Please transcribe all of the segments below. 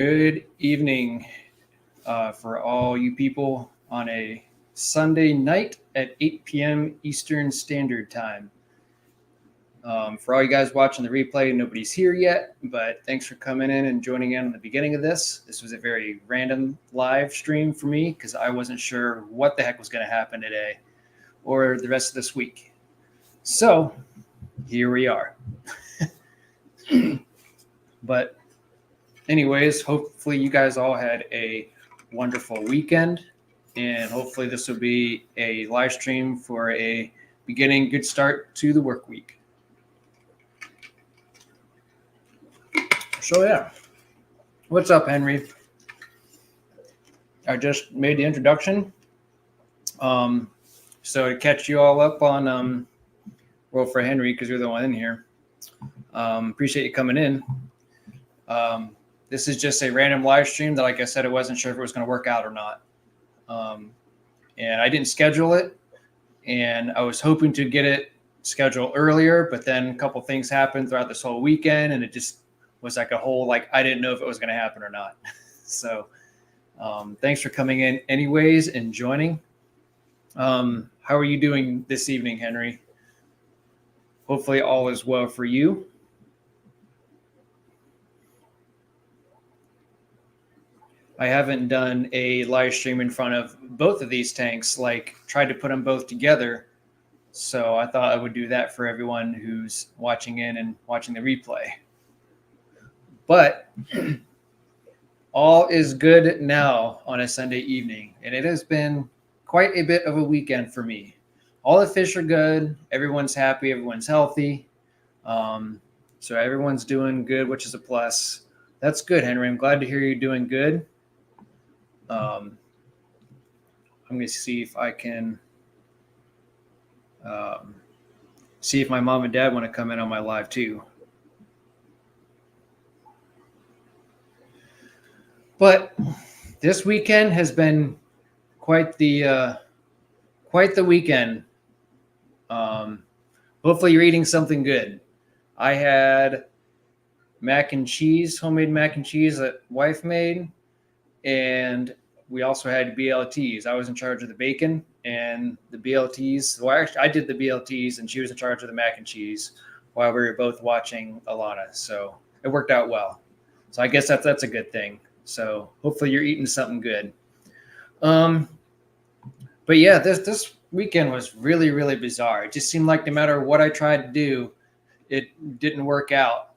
Good evening for all you people on a Sunday night at 8 p.m. Eastern Standard Time. For all you guys watching the replay, nobody's here yet, but thanks for coming in and joining in on the beginning of this. This was a very random live stream for me because I wasn't sure what the heck was going to happen today or the rest of this week. So here we are. But anyways, hopefully you guys all had a wonderful weekend, and hopefully this will be a live stream for a beginning good start to the work week. So yeah, what's up, Henry? I just made the introduction. So to catch you all up on, well, for Henry, because you're the one in here, appreciate you coming in. This is just a random live stream that, like I said, I wasn't sure if it was going to work out or not. And I didn't schedule it, and I was hoping to get it scheduled earlier, but then a couple things happened throughout this whole weekend, and it just was like a whole, like, I didn't know if it was going to happen or not. So thanks for coming in anyways and joining. How are you doing this evening, Henry? Hopefully all is well for you. I haven't done a live stream in front of both of these tanks, like tried to put them both together. So I thought I would do that for everyone who's watching in and watching the replay. But all is good now on a Sunday evening, and it has been quite a bit of a weekend for me. All the fish are good. Everyone's happy. Everyone's healthy. So everyone's doing good, which is a plus. That's good, Henry. I'm glad to hear you're doing good. I'm going to see if I can see if my mom and dad want to come in on my live too. But this weekend has been quite the weekend. Hopefully you're eating something good. I had mac and cheese, homemade mac and cheese that wife made, and we also had BLTs. I was in charge of the bacon and the BLTs. Well, actually, I did the BLTs, and she was in charge of the mac and cheese while we were both watching Alana. So it worked out well. So I guess that's a good thing. So hopefully you're eating something good. But yeah, this weekend was really, really bizarre. It just seemed like no matter what I tried to do, it didn't work out.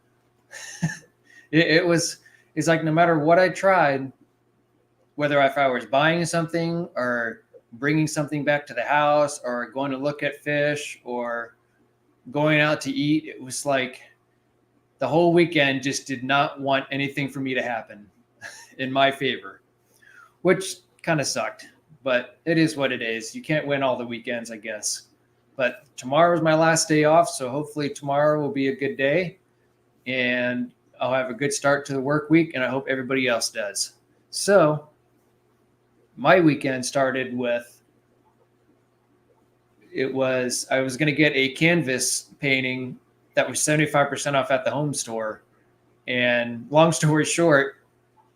It's like no matter what I tried, whether if I was buying something or bringing something back to the house or going to look at fish or going out to eat, it was like the whole weekend just did not want anything for me to happen in my favor, which kind of sucked, but it is what it is. You can't win all the weekends, I guess. But tomorrow is my last day off, so hopefully tomorrow will be a good day, and I'll have a good start to the work week, and I hope everybody else does. So my weekend started with, I was going to get a canvas painting that was 75% off at the home store. And long story short,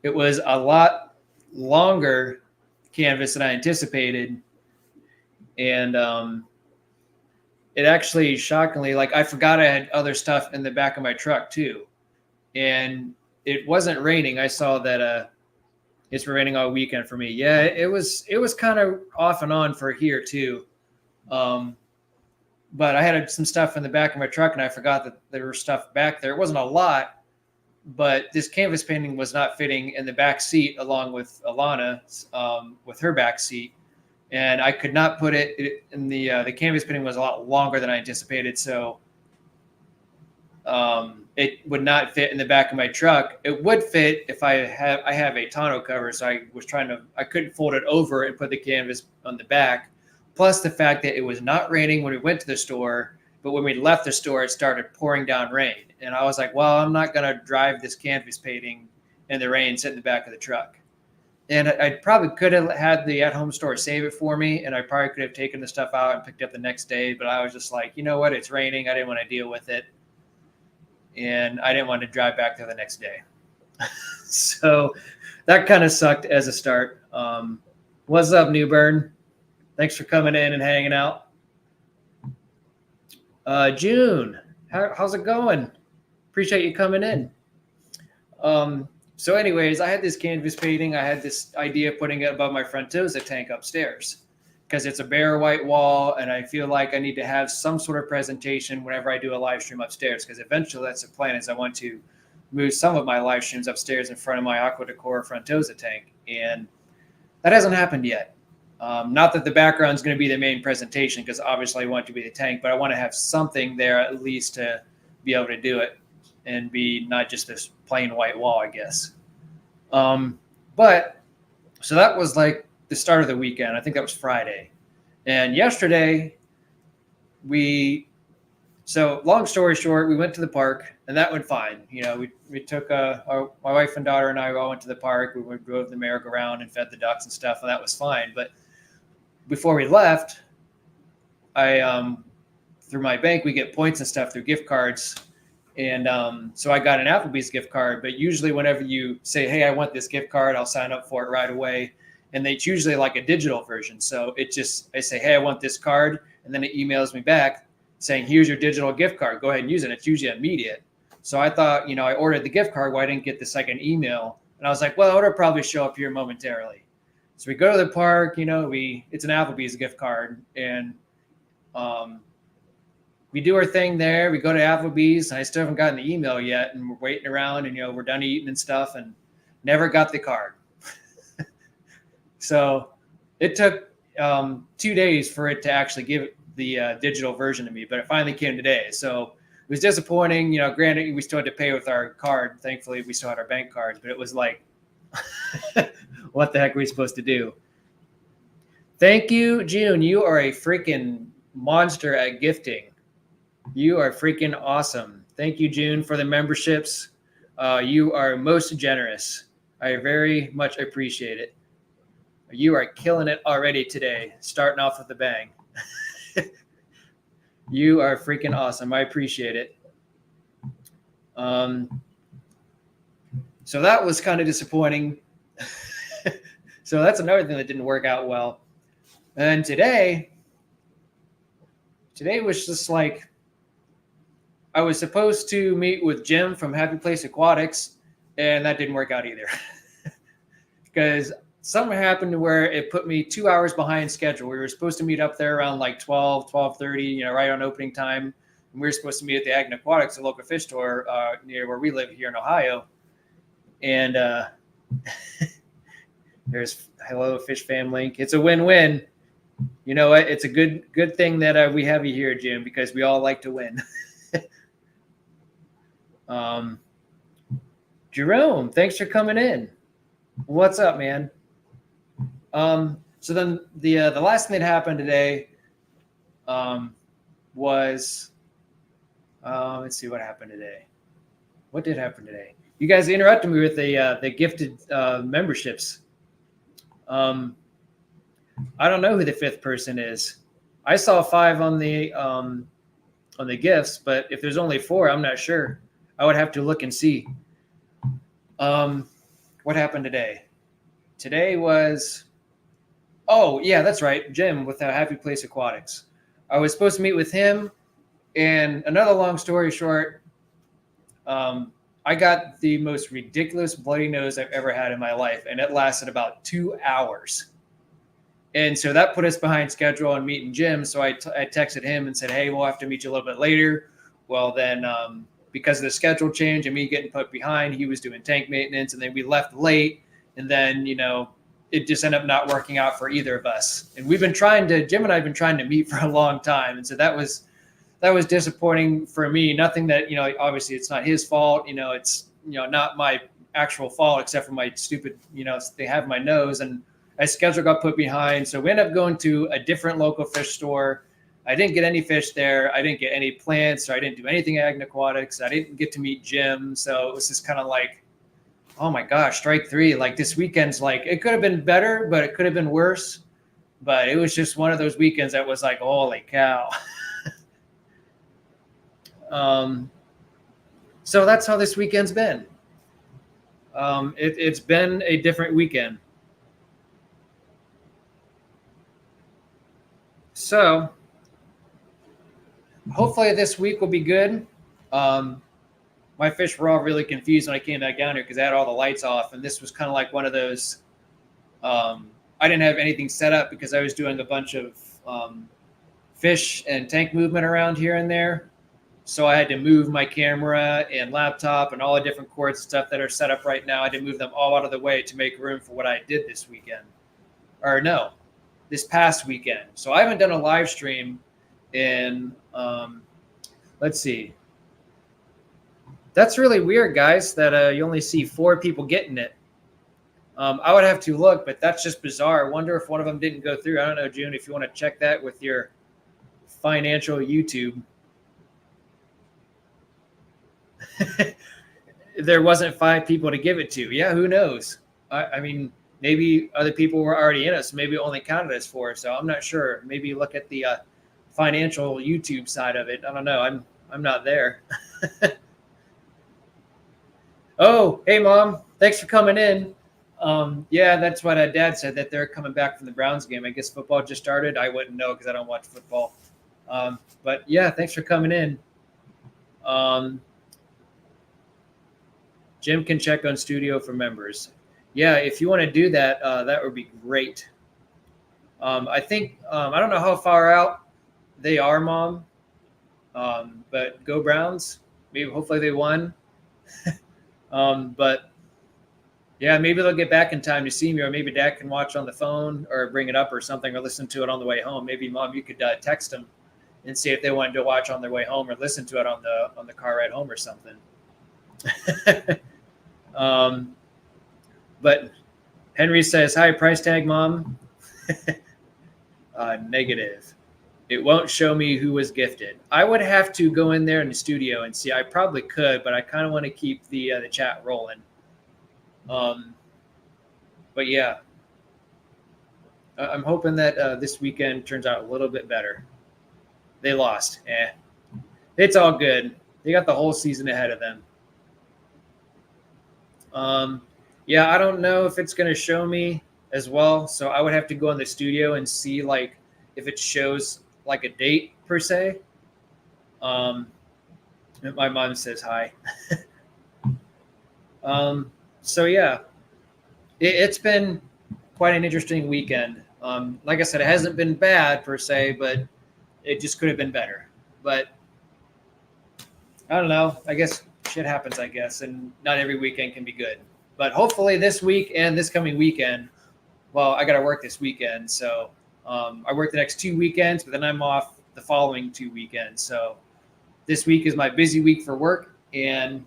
it was a lot longer canvas than I anticipated. And it actually, shockingly, like I forgot I had other stuff in the back of my truck too. And it wasn't raining. I saw that it's been raining all weekend for me. Yeah, it was kind of off and on for here too. But I had some stuff in the back of my truck, and I forgot that there was stuff back there. It wasn't a lot, but this canvas painting was not fitting in the back seat along with Alana with her back seat. And I could not put it in the canvas painting was a lot longer than I anticipated. So it would not fit in the back of my truck. It would fit if I have a tonneau cover. So I couldn't fold it over and put the canvas on the back. Plus the fact that it was not raining when we went to the store, but when we left the store, it started pouring down rain. And I was like, well, I'm not going to drive this canvas painting in the rain, sit in the back of the truck. And I probably could have had the at-home store save it for me, and I probably could have taken the stuff out and picked it up the next day. But I was just like, you know what? It's raining. I didn't want to deal with it. And I didn't want to drive back there the next day. So that kind of sucked as a start. What's up, Newburn? Thanks for coming in and hanging out. June, how's it going? Appreciate you coming in. So anyways, I had this canvas painting. I had this idea of putting it above my Frontosa tank upstairs because it's a bare white wall, and I feel like I need to have some sort of presentation whenever I do a live stream upstairs, because eventually that's the plan, is I want to move some of my live streams upstairs in front of my Aqua Decor Frontosa tank, and that hasn't happened yet. Not that the background is going to be the main presentation, because obviously I want it to be the tank, but I want to have something there at least to be able to do it and be not just this plain white wall, I guess. But so that was like the start of the weekend. I think that was Friday. And yesterday so long story short, we went to the park, and that went fine. You know, we took my wife and daughter and I all went to the park. We drove the merry-go-round and fed the ducks and stuff, and that was fine. But before we left, I through my bank, we get points and stuff through gift cards. And so I got an Applebee's gift card, but usually whenever you say, hey, I want this gift card, I'll sign up for it right away. And it's usually like a digital version. So I say, hey, I want this card. And then it emails me back saying, here's your digital gift card. Go ahead and use it. It's usually immediate. So I thought, I ordered the gift card. Why didn't get the second email? And I was like, well, it'll probably show up here momentarily. So we go to the park, it's an Applebee's gift card. And we do our thing there. We go to Applebee's. And I still haven't gotten the email yet. And we're waiting around, and, we're done eating and stuff, and never got the card. So it took 2 days for it to actually give the digital version to me, but it finally came today. So it was disappointing. Granted, we still had to pay with our card. Thankfully, we still had our bank cards, but it was like, what the heck are we supposed to do? Thank you, June. You are a freaking monster at gifting. You are freaking awesome. Thank you, June, for the memberships. You are most generous. I very much appreciate it. You are killing it already today, starting off with a bang. You are freaking awesome. I appreciate it. So that was kind of disappointing. So that's another thing that didn't work out well. And today was just like, I was supposed to meet with Jim from Happy Place Aquatics, and that didn't work out either. Because something happened where it put me 2 hours behind schedule. We were supposed to meet up there around like 12:30, right on opening time. And we were supposed to meet at the Agna Aquatics, a local fish store near where we live here in Ohio. And there's hello fish fam link. It's a win-win. You know what? It's a good thing that we have you here, Jim, because we all like to win. Jerome, thanks for coming in. What's up, man? So then the last thing that happened today was let's see what happened today. What did happen today? You guys interrupted me with the gifted memberships. I don't know who the fifth person is. I saw 5 on the gifts, but if there's only 4, I'm not sure. I would have to look and see. What happened today? Today was, oh yeah, that's right, Jim with Happy Place Aquatics. I was supposed to meet with him, and another long story short, I got the most ridiculous bloody nose I've ever had in my life, and it lasted about 2 hours. And so that put us behind schedule on meeting Jim. So I texted him and said, hey, we'll have to meet you a little bit later. Well, then because of the schedule change and me getting put behind, he was doing tank maintenance, and then we left late. And then, it just ended up not working out for either of us. And Jim and I have been trying to meet for a long time. And so that was disappointing for me. Nothing that, obviously it's not his fault. It's, not my actual fault, except for my stupid, they have my nose, and my schedule got put behind. So we ended up going to a different local fish store. I didn't get any fish there. I didn't get any plants. So I didn't do anything at Agna Aquatics. I didn't get to meet Jim. So it was just kind of like, oh my gosh, strike 3. Like this weekend's like, it could have been better, but it could have been worse. But it was just one of those weekends that was like, holy cow. So that's how this weekend's been. It's been a different weekend. So hopefully this week will be good. Um, my fish were all really confused when I came back down here because I had all the lights off, and this was kind of like one of those. I didn't have anything set up because I was doing a bunch of fish and tank movement around here and there. So I had to move my camera and laptop and all the different cords and stuff that are set up right now. I had to move them all out of the way to make room for what I did this weekend. Or no, this past weekend. So I haven't done a live stream in, let's see. That's really weird, guys, that you only see 4 people getting it. I would have to look, but that's just bizarre. I wonder if one of them didn't go through. I don't know, June, if you want to check that with your financial YouTube. There wasn't 5 people to give it to. Yeah, who knows? I mean, maybe other people were already in it, so maybe it only counted as 4. So I'm not sure. Maybe look at the financial YouTube side of it. I don't know. I'm not there. Oh, hey, Mom. Thanks for coming in. Yeah, that's what Dad said, that they're coming back from the Browns game. I guess football just started. I wouldn't know because I don't watch football. But yeah, thanks for coming in. Jim can check on studio for members. Yeah, if you want to do that, that would be great. I think I don't know how far out they are, Mom. But go Browns. Maybe hopefully they won. But yeah, maybe they'll get back in time to see me, or maybe Dad can watch on the phone or bring it up or something, or listen to it on the way home. Maybe Mom, you could text them and see if they wanted to watch on their way home or listen to it on the car ride home or something. But Henry says, hi, price tag, Mom. Negative. It won't show me who was gifted. I would have to go in there in the studio and see. I probably could, but I kind of want to keep the chat rolling. But yeah, I'm hoping that this weekend turns out a little bit better. They lost. It's all good. They got the whole season ahead of them. Yeah, I don't know if it's going to show me as well. So I would have to go in the studio and see like if it shows like a date per se. My mom says hi. So yeah, it's been quite an interesting weekend. Like I said, it hasn't been bad per se, but it just could have been better. But I don't know. I guess shit happens, I guess, and not every weekend can be good. But hopefully this week and this coming weekend, well, I got to work this weekend. So I work the next 2 weekends, but then I'm off the following 2 weekends. So this week is my busy week for work, and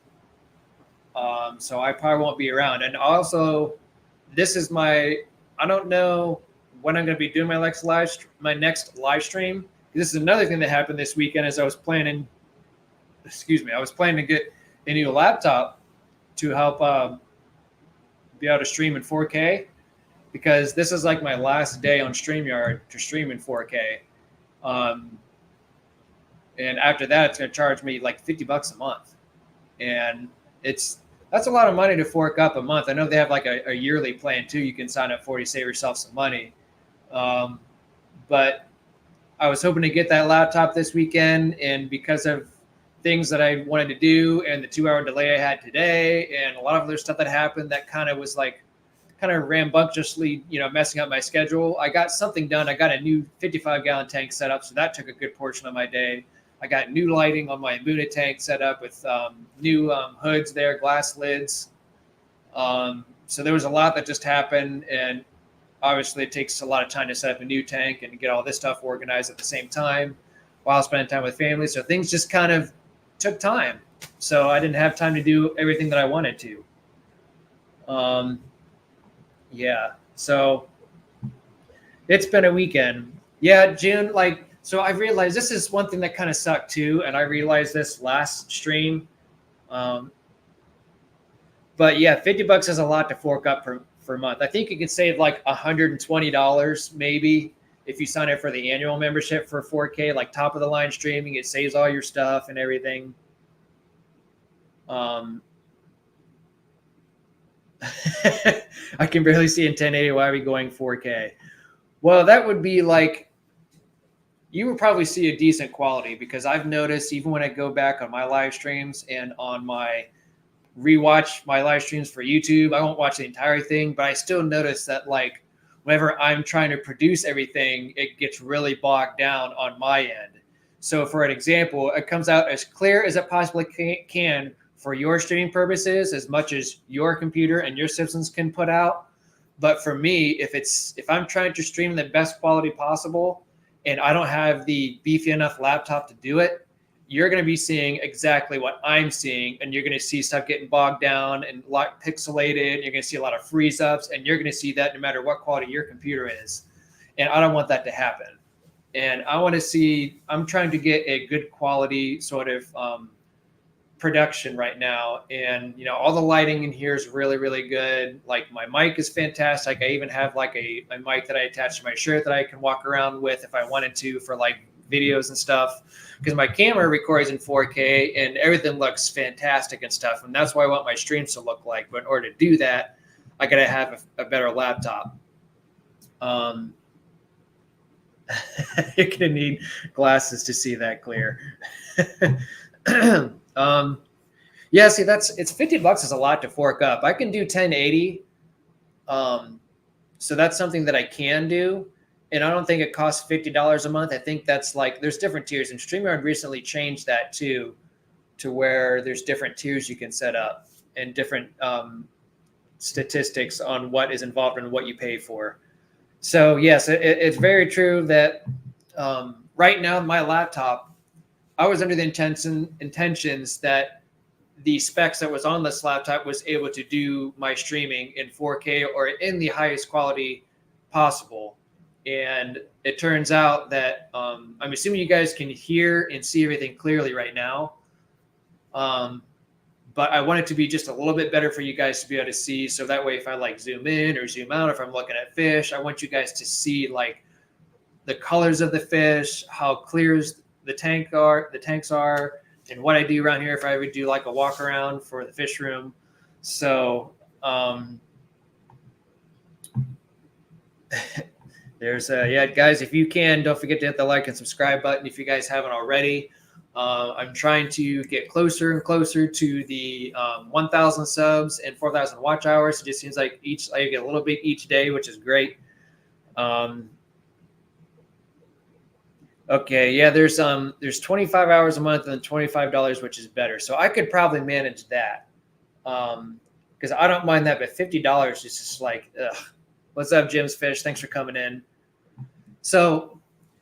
so I probably won't be around. And also, this is I don't know when I'm going to be doing my next live stream. This is another thing that happened this weekend as I was planning to get a new laptop to help be able to stream in 4K, because this is like my last day on StreamYard to stream in 4K. And after that, it's going to charge me like $50 a month. And that's a lot of money to fork up a month. I know they have like a yearly plan too. You can sign up for to save yourself some money. But I was hoping to get that laptop this weekend, and because of things that I wanted to do and the 2-hour delay I had today and a lot of other stuff that happened that kind of rambunctiously, messing up my schedule, I got something done. I got a new 55-gallon tank set up, so that took a good portion of my day. I got new lighting on my Muna tank set up with new hoods there, glass lids. So there was a lot that just happened, and obviously it takes a lot of time to set up a new tank and get all this stuff organized at the same time while spending time with family. So things just kind of took time. So I didn't have time to do everything that I wanted to. Yeah, so it's been a weekend. Yeah, June, so I realized this is one thing that kind of sucked too, and I realized this last stream. But yeah, $50 is a lot to fork up per month. I think you can save like $120 maybe if you sign up for the annual membership for 4K, like top of the line streaming. It saves all your stuff and everything. I can barely see in 1080. Why are we going 4K? Well, that would be like, you would probably see a decent quality, because I've noticed even when I go back on my live streams and on my rewatch my live streams for YouTube, I won't watch the entire thing, but I still notice that like whenever I'm trying to produce everything, it gets really bogged down on my end. So for an example, it comes out as clear as it possibly can for your streaming purposes, as much as your computer and your systems can put out. But for me, if I'm trying to stream the best quality possible and I don't have the beefy enough laptop to do it, you're going to be seeing exactly what I'm seeing, and you're going to see stuff getting bogged down and a lot pixelated. You're going to see a lot of freeze ups, and you're going to see that no matter what quality your computer is. And I don't want that to happen. And I want to see, I'm trying to get a good quality sort of production right now. And, you know, all the lighting in here is really, really good. Like my mic is fantastic. I even have like a mic that I attach to my shirt that I can walk around with if I wanted to for like videos and stuff, because my camera records in 4K and everything looks fantastic and stuff. And that's what I want my streams to look like. But in order to do that, I got to have a better laptop. You're going to need glasses to see that clear. Yeah, see, it's $50 is a lot to fork up. I can do 1080. So that's something that I can do. And I don't think it costs $50 a month. I think that's like, there's different tiers, and StreamYard recently changed that too, to where there's different tiers you can set up and different statistics on what is involved and what you pay for. So yes, it's very true that right now my laptop, I was under the intentions that the specs that was on this laptop was able to do my streaming in 4K or in the highest quality possible. And it turns out that I'm assuming you guys can hear and see everything clearly right now. But I want it to be just a little bit better for you guys to be able to see. So that way, if I like zoom in or zoom out, if I'm looking at fish, I want you guys to see like the colors of the fish, how clear the tanks are, and what I do around here if I would do like a walk around for the fish room. So yeah, guys, if you can, don't forget to hit the like and subscribe button if you guys haven't already. I'm trying to get closer and closer to the 1,000 subs and 4,000 watch hours. It just seems like I get a little bit each day, which is great. Okay, yeah, there's 25 hours a month and $25, which is better. So I could probably manage that, because I don't mind that. But $50 is just like, ugh. What's up, Jim's Fish? Thanks for coming in. So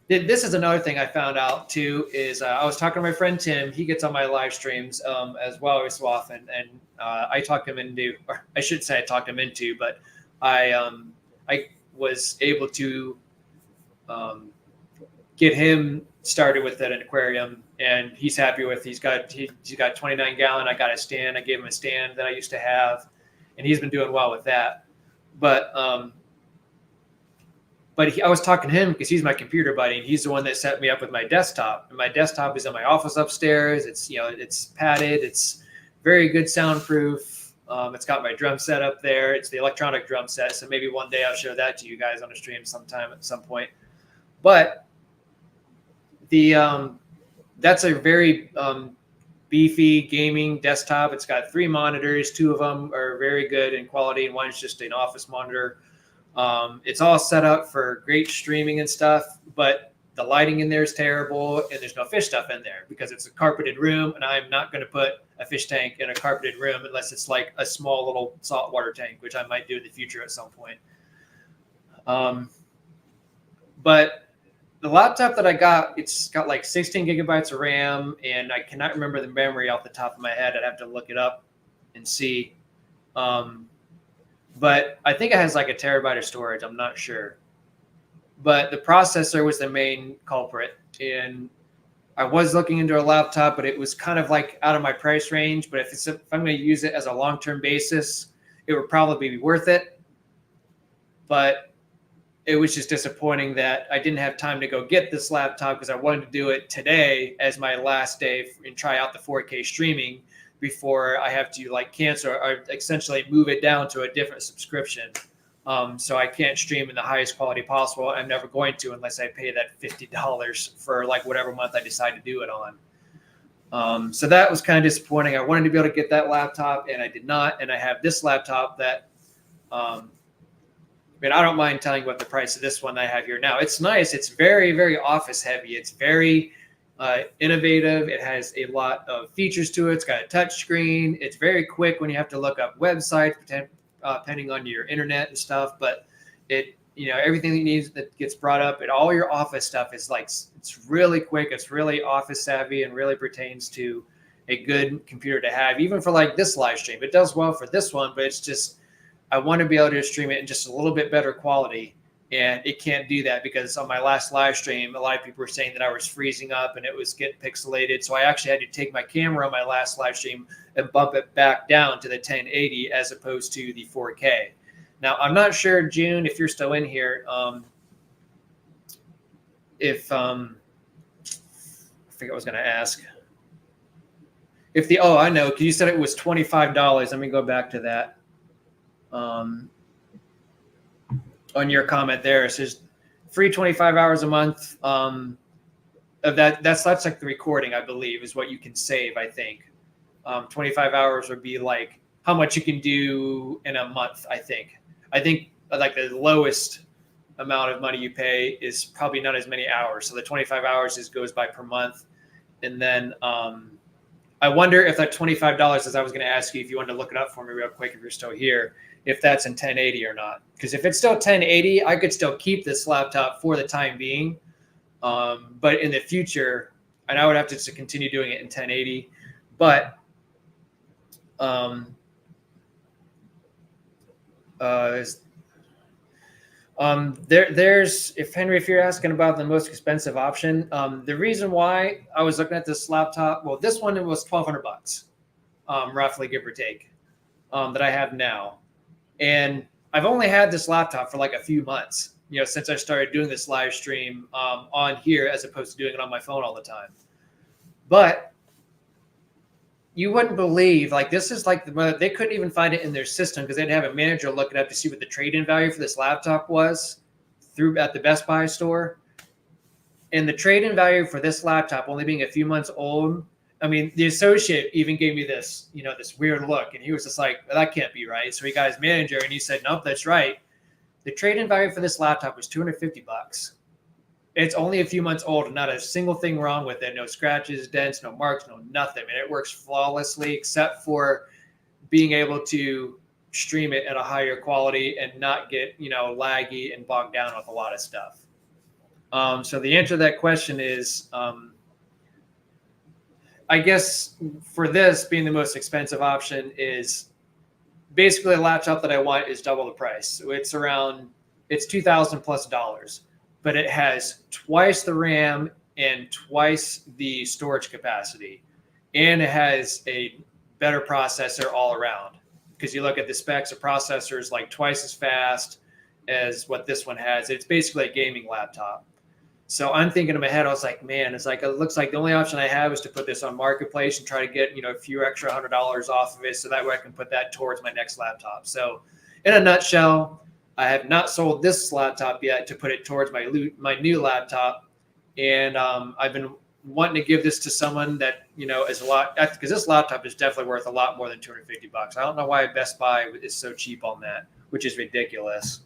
this is another thing I found out too, is I was talking to my friend Tim. He gets on my live streams as well every so often, and I talked him into, or I should say I talked him into, but I was able to get him started with an aquarium, and he's happy with. He's got 29 gallon. I got a stand. I gave him a stand that I used to have, and he's been doing well with that. But I was talking to him because he's my computer buddy, and he's the one that set me up with my desktop. And my desktop is in my office upstairs. It's, you know, it's padded. It's very good soundproof. It's got my drum set up there. It's the electronic drum set. So maybe one day I'll show that to you guys on a stream sometime at some point. But that's a very beefy gaming desktop. It's got 3 monitors. 2 of them are very good in quality, and one's just an office monitor. It's all set up for great streaming and stuff, but the lighting in there is terrible, and there's no fish stuff in there because it's a carpeted room, and I'm not going to put a fish tank in a carpeted room unless it's like a small little saltwater tank, which I might do in the future at some point. But the laptop that I got, it's got like 16 gigabytes of RAM, and I cannot remember the memory off the top of my head. I'd have to look it up and see. But I think it has like a terabyte of storage. I'm not sure. But the processor was the main culprit. And I was looking into a laptop, but it was kind of like out of my price range. But if I'm going to use it as a long-term basis, it would probably be worth it. But it was just disappointing that I didn't have time to go get this laptop because I wanted to do it today as my last day and try out the 4K streaming. before I have to like cancel or essentially move it down to a different subscription. So I can't stream in the highest quality possible. I'm never going to unless I pay that $50 for like whatever month I decide to do it on. So that was kind of disappointing. I wanted to be able to get that laptop and I did not. And I have this laptop that, I mean, I don't mind telling you what the price of this one I have here now. It's nice. It's very, very office heavy. It's very innovative. It has a lot of features to it. It's got a touch screen. It's very quick when you have to look up websites, depending on your internet and stuff. But it, everything that you need that gets brought up and all your office stuff is like, it's really quick. It's really office savvy and really pertains to a good computer to have, even for like this live stream. It does well for this one, but it's just, I want to be able to stream it in just a little bit better quality. And it can't do that because on my last live stream, a lot of people were saying that I was freezing up and it was getting pixelated. So I actually had to take my camera on my last live stream and bump it back down to the 1080 as opposed to the 4K. Now, I'm not sure, June, if you're still in here, I forget what I was going to ask. I know, because you said it was $25. Let me go back to that. On your comment there, it says free 25 hours a month. Of that's like the recording, I believe, is what you can save. I think 25 hours would be like how much you can do in a month. I think like the lowest amount of money you pay is probably not as many hours. So the 25 hours goes by per month, and then I wonder if that $25, as I was going to ask you, if you wanted to look it up for me real quick, if you're still here, if that's in 1080 or not. Because if it's still 1080, I could still keep this laptop for the time being. But in the future, and I would have to continue doing it in 1080. But there's, if you're asking about the most expensive option, the reason why I was looking at this laptop, well, this one, it was $1,200, roughly, give or take, that I have now. And I've only had this laptop for like a few months, since I started doing this live stream on here, as opposed to doing it on my phone all the time. But you wouldn't believe, like, this is like they couldn't even find it in their system because they'd have a manager look it up to see what the trade-in value for this laptop was at the Best Buy store. And the trade-in value for this laptop only being a few months old, I mean, the associate even gave me this, this weird look, and he was just like, well, that can't be right. So he got his manager and he said, nope, that's right. The trade-in value for this laptop was $250. It's only a few months old and not a single thing wrong with it. No scratches, dents, no marks, no nothing. And it works flawlessly except for being able to stream it at a higher quality and not get, laggy and bogged down with a lot of stuff. So the answer to that question is, I guess for this being the most expensive option is basically a laptop that I want is double the price. So it's $2,000+, but it has twice the RAM and twice the storage capacity. And it has a better processor all around. Because you look at the specs, the processor is like twice as fast as what this one has. It's basically a gaming laptop. So I'm thinking in my head, I was like, man, it looks like the only option I have is to put this on Marketplace and try to get, a few extra $100 off of it. So that way I can put that towards my next laptop. So in a nutshell, I have not sold this laptop yet to put it towards my new laptop. And I've been wanting to give this to someone that, is a lot, because this laptop is definitely worth a lot more than $250. I don't know why Best Buy is so cheap on that, which is ridiculous.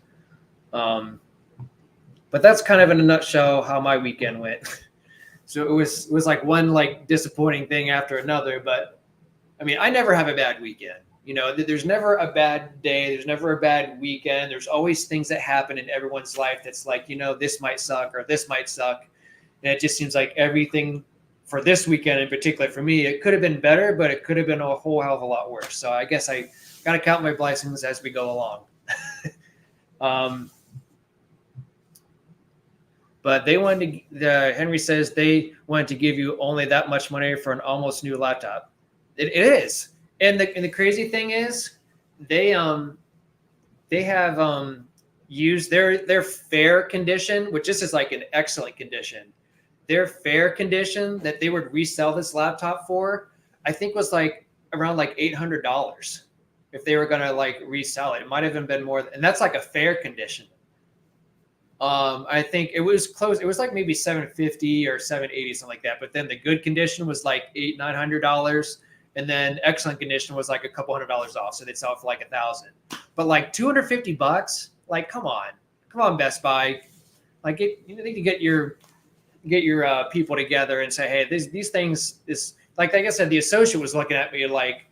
But that's kind of in a nutshell how my weekend went. So it was like one like disappointing thing after another. But I mean, I never have a bad weekend. There's never a bad day. There's never a bad weekend. There's always things that happen in everyone's life that's like, this might suck or this might suck. And it just seems like everything for this weekend in particular, for me, it could have been better, but it could have been a whole hell of a lot worse. So I guess I got to count my blessings as we go along. But Henry says they wanted to give you only that much money for an almost new laptop. It is. And the crazy thing is they have used their fair condition, which this is like an excellent condition. Their fair condition that they would resell this laptop for, I think was like around like $800 if they were going to like resell it. It might have even been more, and that's like a fair condition. I think it was close. It was like maybe 750 or 780, something like that. But then the good condition was like $900, and then excellent condition was like a couple $100 off. So they'd sell it for like $1,000. But like $250, like come on, Best Buy, like you need to get your people together and say, hey, these things is like I said, the associate was looking at me like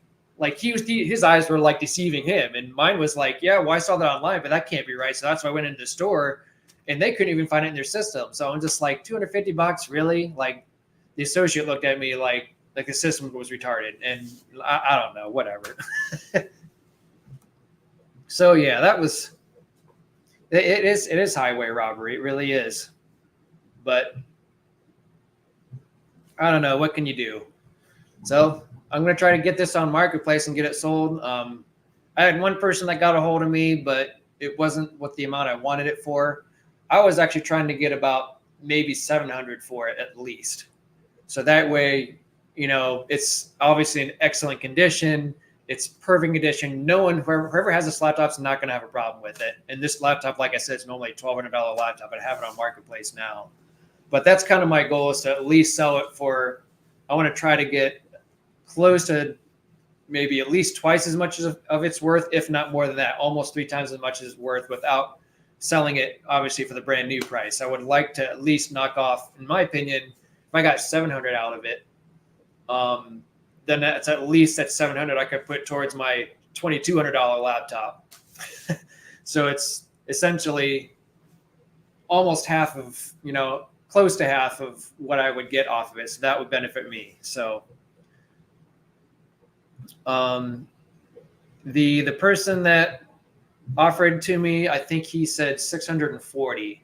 his eyes were like deceiving him, and mine was like, yeah, well, I saw that online, but that can't be right. So that's why I went into the store. And they couldn't even find it in their system. So I'm just like, $250, really? Like the associate looked at me like the system was retarded. And I don't know, whatever. So yeah, that was, it is highway robbery. It really is. But I don't know, what can you do? So I'm going to try to get this on Marketplace and get it sold. I had one person that got a hold of me, but it wasn't what the amount I wanted it for. I was actually trying to get about maybe 700 for it at least. So that way, it's obviously in excellent condition. It's perfect condition. No one, whoever has this laptop is not going to have a problem with it. And this laptop, like I said, is normally a $1,200 laptop. I have it on Marketplace now. But that's kind of my goal, is to at least sell it for, I want to try to get close to maybe at least twice as much of its worth, if not more than that, almost 3 times as much as it's worth, without selling it obviously for the brand new price. I would like to at least knock off, in my opinion, if I got 700 out of it, then that's at least that 700 I could put towards my $2,200 laptop. So it's essentially almost half of, close to half of what I would get off of it. So that would benefit me. So the person that offered to me, I think he said 640.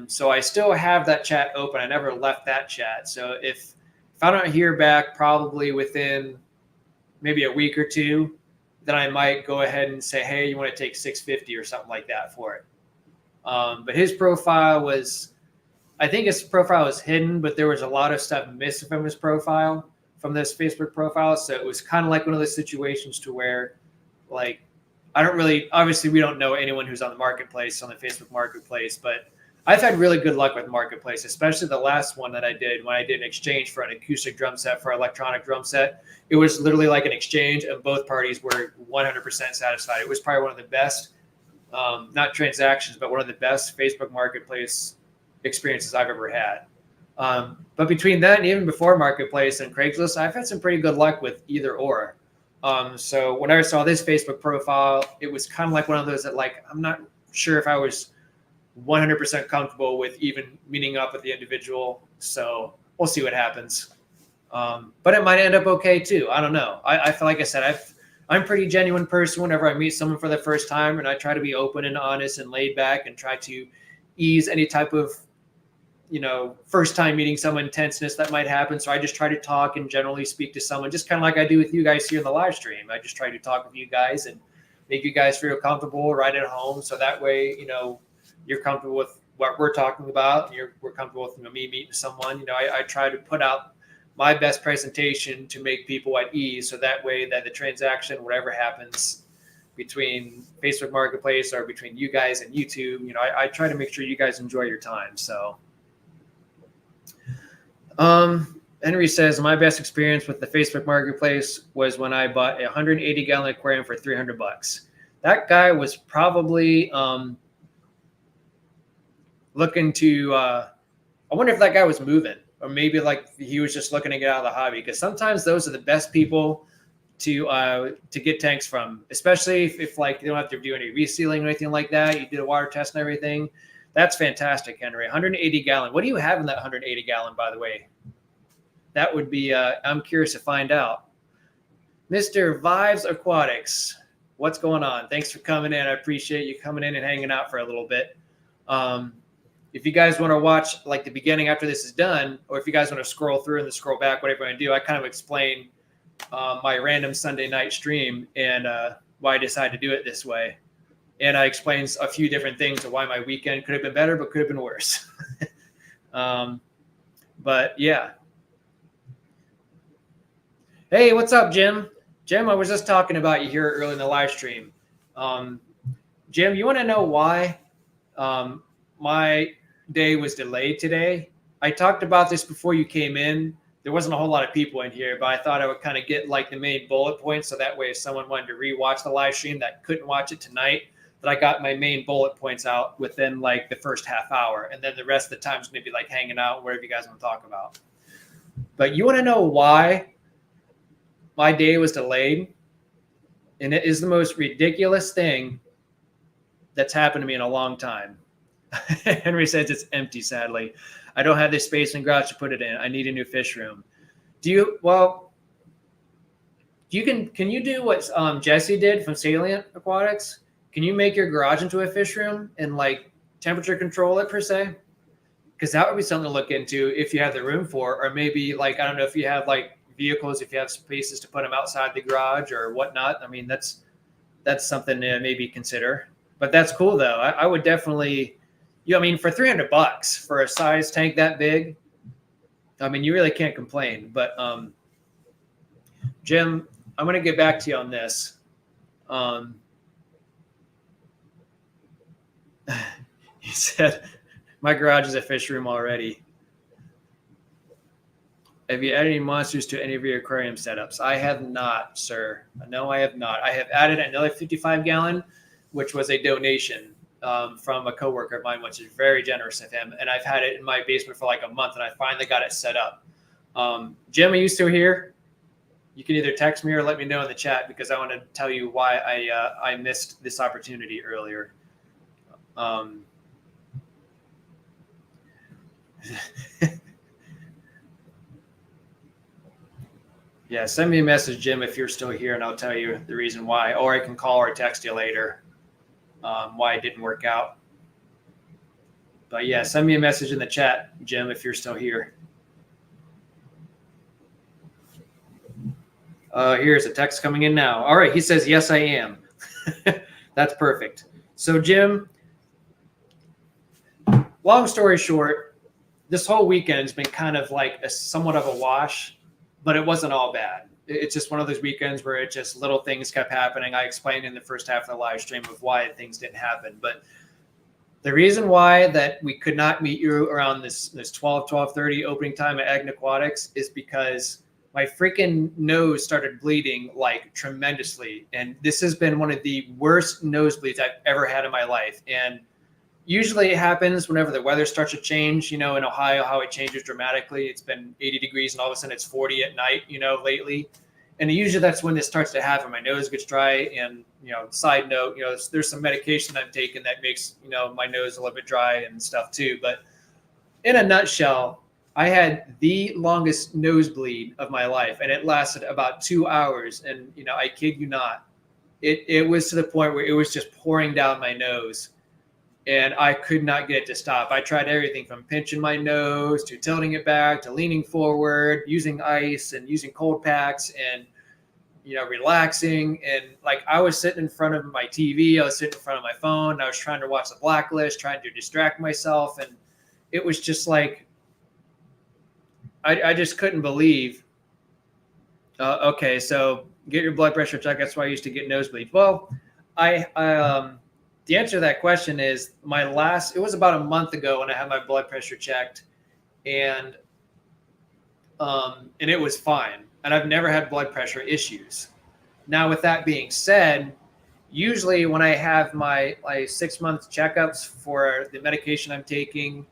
So I still have that chat open. I never left that chat. So if I don't hear back probably within maybe a week or two, then I might go ahead and say, hey, you want to take 650 or something like that for it. But his profile was, I think his profile was hidden, but there was a lot of stuff missing from his profile, from this Facebook profile. So it was kind of like one of those situations to where, like, I don't really, obviously we don't know anyone who's on the marketplace, on the Facebook marketplace, but I've had really good luck with marketplace, especially the last one that I did when I did an exchange for an acoustic drum set, for an electronic drum set. It was literally like an exchange, and both parties were 100% satisfied. It was probably one of the best, not transactions, but one of the best Facebook marketplace experiences I've ever had. But between that and even before marketplace and Craigslist, I've had some pretty good luck with either or. So when I saw this Facebook profile, it was kind of like one of those that, like, I'm not sure if I was 100% comfortable with even meeting up with the individual. So we'll see what happens. But it might end up okay too. I don't know. I feel like I said, I'm a pretty genuine person whenever I meet someone for the first time, and I try to be open and honest and laid back and try to ease any type of, first time meeting someone tenseness that might happen. So I just try to talk and generally speak to someone, just kind of like I do with you guys here in the live stream. I just try to talk with you guys and make you guys feel comfortable right at home. So that way, you're comfortable with what we're talking about, and we're comfortable with me meeting someone. I try to put out my best presentation to make people at ease. So that way that the transaction, whatever happens between Facebook Marketplace or between you guys and YouTube, I try to make sure you guys enjoy your time. So Henry says, my best experience with the Facebook Marketplace was when I bought a 180-gallon aquarium for $300. That guy was probably looking to, I wonder if that guy was moving, or maybe like he was just looking to get out of the hobby, because sometimes those are the best people to get tanks from, especially if like you don't have to do any resealing or anything like that. You did a water test and everything. That's fantastic, Henry. 180-gallon. What do you have in that 180-gallon, by the way? That would be, I'm curious to find out. Mr. Vives Aquatics, what's going on? Thanks for coming in. I appreciate you coming in and hanging out for a little bit. If you guys want to watch like the beginning after this is done, or if you guys want to scroll through and then scroll back, whatever you want to do, I kind of explain my random Sunday night stream and why I decided to do it this way. And I explained a few different things of why my weekend could have been better, but could have been worse. But yeah. Hey, what's up, Jim? Jim, I was just talking about you here early in the live stream. Jim, you want to know why my day was delayed today? I talked about this before you came in. There wasn't a whole lot of people in here, but I thought I would kind of get like the main bullet points, so that way if someone wanted to rewatch the live stream that couldn't watch it tonight, that I got my main bullet points out within like the first half hour, and then the rest of the time is going to be like hanging out, whatever you guys want to talk about. But you want to know why my day was delayed? And it is the most ridiculous thing that's happened to me in a long time. Henry says it's empty, sadly. I don't have the space and garage to put it in. I need a new fish room. Can you do what Jesse did from Salient Aquatics? Can you make your garage into a fish room and like temperature control it per se? Because that would be something to look into if you have the room for, or maybe like, I don't know if you have like vehicles, if you have spaces to put them outside the garage or whatnot. I mean, that's something to maybe consider. But that's cool though. I would definitely, I mean, for $300 for a size tank that big, I mean, you really can't complain. But Jim, I'm going to get back to you on this. He said, my garage is a fish room already. Have you added any monsters to any of your aquarium setups? I have not, sir. No, I have not. I have added another 55-gallon, which was a donation from a coworker of mine, which is very generous of him. And I've had it in my basement for like a month, and I finally got it set up. Jim, are you still here? You can either text me or let me know in the chat, because I want to tell you why I missed this opportunity earlier. Yeah, send me a message, Jim, if you're still here, and I'll tell you the reason why. Or I can call or text you later why it didn't work out. But yeah, send me a message in the chat, Jim, if you're still here. Here's a text coming in now. All right, he says, yes, I am. That's perfect. So, Jim, long story short, this whole weekend's been kind of like somewhat of a wash, but it wasn't all bad. It's just one of those weekends where it just little things kept happening. I explained in the first half of the live stream of why things didn't happen. But the reason why that we could not meet you around this 12:30 opening time at Agna Aquatics is because my freaking nose started bleeding like tremendously. And this has been one of the worst nosebleeds I've ever had in my life. And usually it happens whenever the weather starts to change, in Ohio, how it changes dramatically. It's been 80 degrees and all of a sudden it's 40 at night, lately. And usually that's when this starts to happen. My nose gets dry. And, side note, there's some medication I've taken that makes, my nose a little bit dry and stuff too. But in a nutshell, I had the longest nosebleed of my life, and it lasted about 2 hours. And, I kid you not, it was to the point where it was just pouring down my nose. And I could not get it to stop. I tried everything from pinching my nose to tilting it back to leaning forward, using ice and using cold packs and, relaxing. And like I was sitting in front of my TV, I was sitting in front of my phone, I was trying to watch The Blacklist, trying to distract myself. And it was just like, I just couldn't believe, okay, so get your blood pressure checked. That's why I used to get nosebleeds. Well, the answer to that question is it was about a month ago when I had my blood pressure checked, and it was fine. And I've never had blood pressure issues. Now, with that being said, usually when I have my 6-month checkups for the medication I'm taking,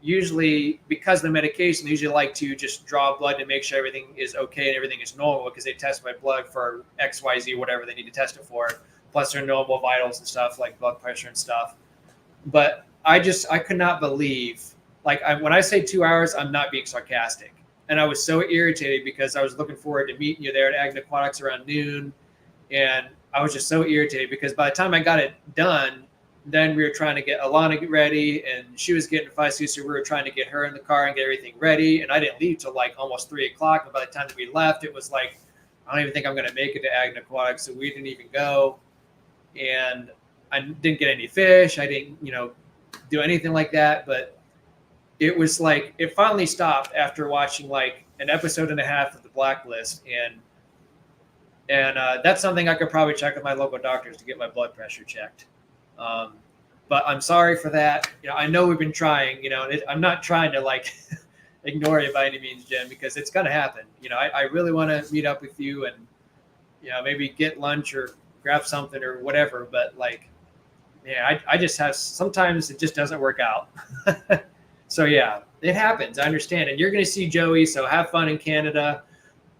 usually because of the medication, they usually like to just draw blood to make sure everything is okay and everything is normal, because they test my blood for XYZ, whatever they need to test it for. Plus their normal vitals and stuff like blood pressure and stuff. But I could not believe, when I say 2 hours, I'm not being sarcastic. And I was so irritated because I was looking forward to meeting you there at Agna Aquatics around noon. And I was just so irritated because by the time I got it done, then we were trying to get Alana ready, and she was getting fussy. So we were trying to get her in the car and get everything ready. And I didn't leave till like almost 3 o'clock. And by the time that we left, it was like, I don't even think I'm going to make it to Agna Aquatics. So we didn't even go. And I didn't get any fish. I didn't, do anything like that. But it was like, it finally stopped after watching like an episode and a half of The Blacklist, and that's something I could probably check with my local doctors to get my blood pressure checked. But I'm sorry for that. I know we've been trying. I'm not trying to like ignore you by any means, Jim, because it's gonna happen. I really want to meet up with you and maybe get lunch or grab something or whatever. But like, yeah, I just have sometimes it just doesn't work out. So yeah, it happens. I understand, and you're gonna see Joey. So have fun in Canada.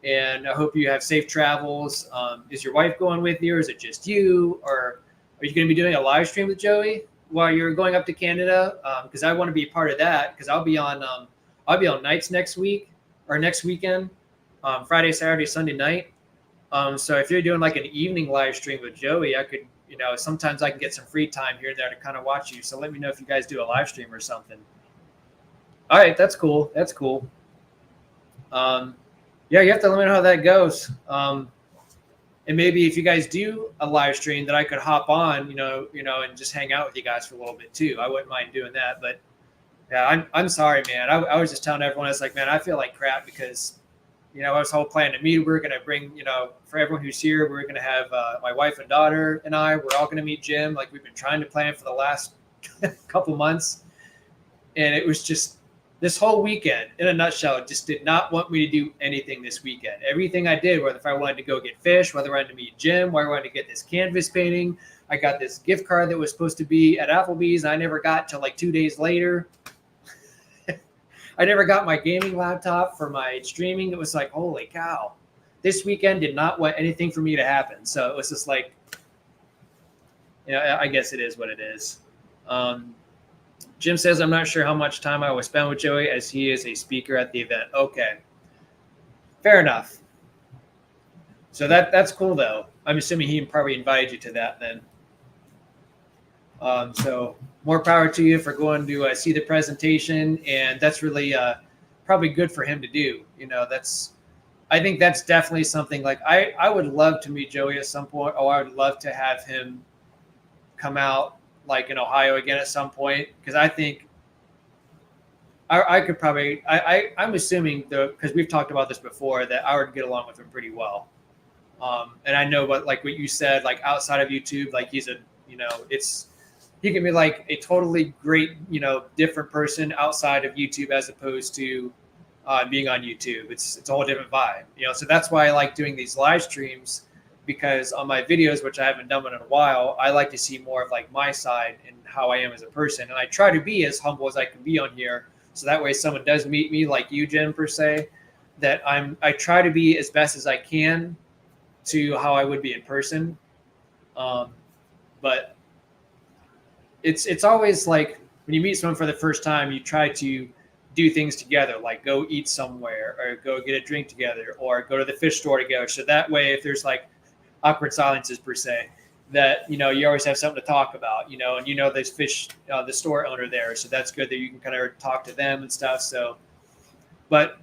And I hope you have safe travels. Is your wife going with you, or is it just you? Or are you going to be doing a live stream with Joey while you're going up to Canada? Because I want to be a part of that. Because I'll be on nights next week or next weekend, Friday, Saturday, Sunday night. So if you're doing like an evening live stream with Joey, I could, sometimes I can get some free time here and there to kind of watch you. So let me know if you guys do a live stream or something. All right, that's cool. That's cool. Yeah, you have to let me know how that goes. And maybe if you guys do a live stream, that I could hop on, and just hang out with you guys for a little bit too. I wouldn't mind doing that. But yeah, I'm sorry, man. I was just telling everyone, I was like, man, I feel like crap because, I was whole planning to meet. We're gonna bring, for everyone who's here, we're gonna have my wife and daughter and I. We're all gonna meet Jim. Like we've been trying to plan for the last couple months, and it was just. This whole weekend, in a nutshell, just did not want me to do anything this weekend. Everything I did, whether if I wanted to go get fish, whether I wanted to meet Jim, whether I wanted to get this canvas painting, I got this gift card that was supposed to be at Applebee's. I never got till like 2 days later. I never got my gaming laptop for my streaming. It was like, holy cow. This weekend did not want anything for me to happen. So it was just like, I guess it is what it is. Jim says, I'm not sure how much time I will spend with Joey as he is a speaker at the event. Okay. Fair enough. So that's cool, though. I'm assuming he probably invited you to that then. So more power to you for going to see the presentation. And that's really probably good for him to do. I think that's definitely something like I would love to meet Joey at some point. Oh, I would love to have him come out like in Ohio again at some point, because I think I could probably I'm assuming because we've talked about this before that I would get along with him pretty well, and I know what you said, like outside of YouTube, like he's he can be like a totally great different person outside of YouTube as opposed to being on YouTube. It's a whole different vibe, so that's why I like doing these live streams. Because on my videos, which I haven't done in a while, I like to see more of like my side and how I am as a person. And I try to be as humble as I can be on here. So that way someone does meet me like you, Jim, per se, that I try to be as best as I can to how I would be in person. But it's always like when you meet someone for the first time, you try to do things together, like go eat somewhere or go get a drink together or go to the fish store together. So that way, if there's like awkward silences per se, that you always have something to talk about, and there's fish, the store owner there, so that's good that you can kind of talk to them and stuff. So, but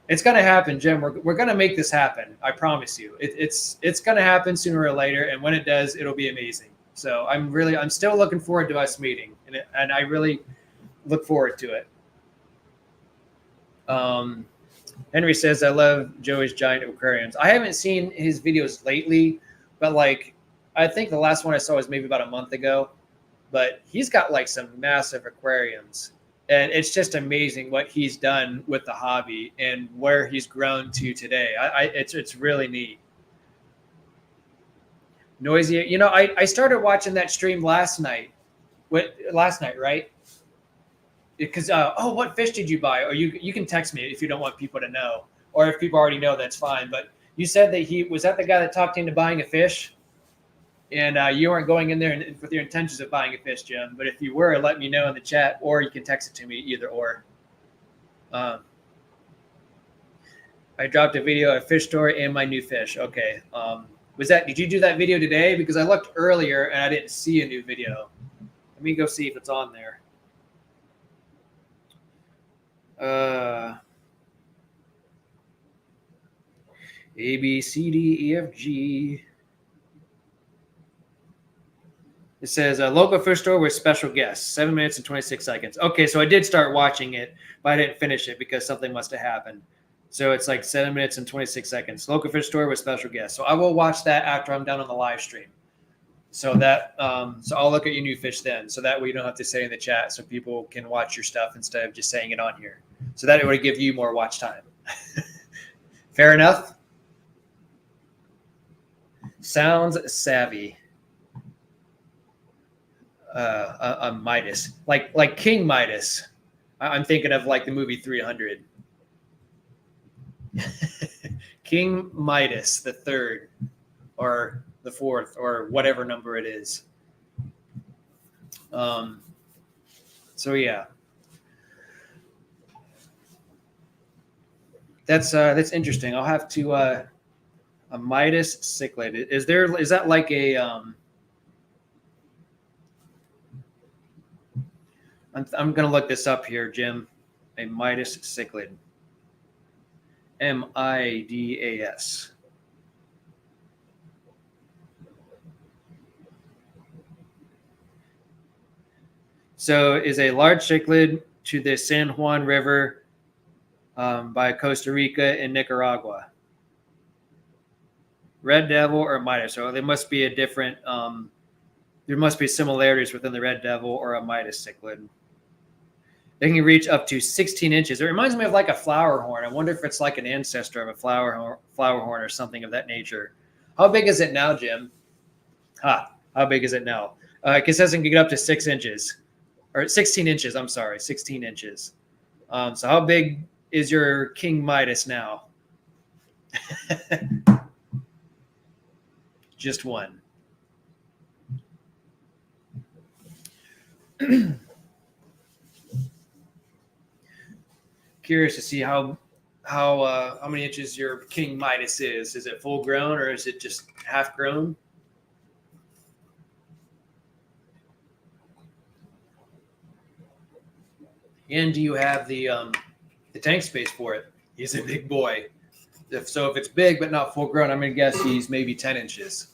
it's gonna happen, Jim. We're gonna make this happen. I promise you. It's gonna happen sooner or later, and when it does, it'll be amazing. So I'm still looking forward to us meeting, and I really look forward to it. Henry says, I love Joey's giant aquariums. I haven't seen his videos lately, but like, I think the last one I saw was maybe about a month ago, but he's got like some massive aquariums, and it's just amazing what he's done with the hobby and where he's grown to today. It's really neat. Noisy. I started watching that stream last night, right? Because what fish did you buy? Or you can text me if you don't want people to know, or if people already know, that's fine. But you said that he was that the guy that talked into buying a fish, and you weren't going in there with your intentions of buying a fish, Jim. But if you were, let me know in the chat, or you can text it to me, either or. I dropped a video at a fish store and my new fish. Okay. Did you do that video today? Because I looked earlier and I didn't see a new video. Let me go see if it's on there. A, B, C, D, E, F, G. It says a local fish store with special guests, 7 minutes and 26 seconds. Okay, so I did start watching it, but I didn't finish it because something must have happened. So it's like 7 minutes and 26 seconds. Local fish story with special guests. So I will watch that after I'm done on the live stream. So that so I'll look at your new fish then. So that way you don't have to say in the chat, so people can watch your stuff instead of just saying it on here. So that it would give you more watch time. Fair enough. Sounds savvy. A Midas, like King Midas. I'm thinking of like the movie 300. King Midas the third, or the fourth, or whatever number it is. So yeah, that's interesting. I'll have to a Midas cichlid. Is that like a I'm gonna look this up here, Jim. A Midas cichlid. Midas. So is a large cichlid to the San Juan River by Costa Rica and Nicaragua. Red Devil or Midas. So there must be a different, there must be similarities within the Red Devil or a Midas cichlid. They can reach up to 16 inches. It reminds me of like a flower horn. I wonder if it's like an ancestor of a flower horn or something of that nature. How big is it now, Jim? How big is it now? It says it can get up to 6 inches. Or 16 inches, I'm sorry, 16 inches. So how big is your King Midas now? Just one. Curious to see how many inches your King Midas is. Is it full grown or is it just half grown? And do you have the tank space for it? He's a big boy. If it's big but not full grown, I'm gonna guess he's maybe 10 inches.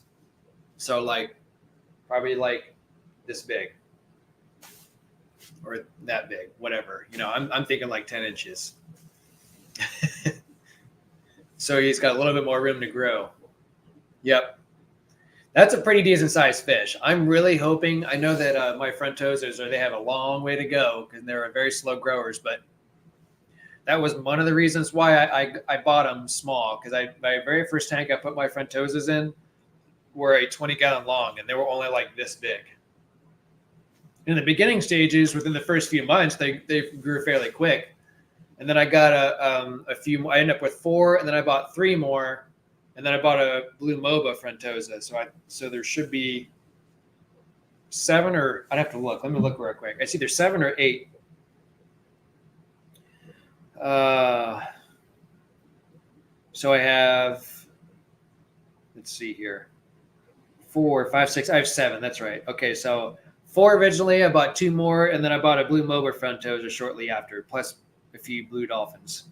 So like probably like this big or that big, whatever. I'm thinking like 10 inches. So he's got a little bit more room to grow. Yep. That's a pretty decent sized fish. I'm really hoping. I know that my frontosers they have a long way to go because they're very slow growers, but that was one of the reasons why I bought them small, because my very first tank I put my frontosers in were a 20-gallon long, and they were only like this big. In the beginning stages, within the first few months, they grew fairly quick, and then I got a few. I ended up with 4, and then I bought 3 more. And then I bought a blue MOBA frontosa. So there should be 7 or I'd have to look. Let me look real quick. I see there's 7 or 8. So I have, let's see here, 4, 5, 6. I have 7. That's right. Okay, so 4 originally. I bought 2 more, and then I bought a blue MOBA frontosa shortly after, plus a few blue dolphins.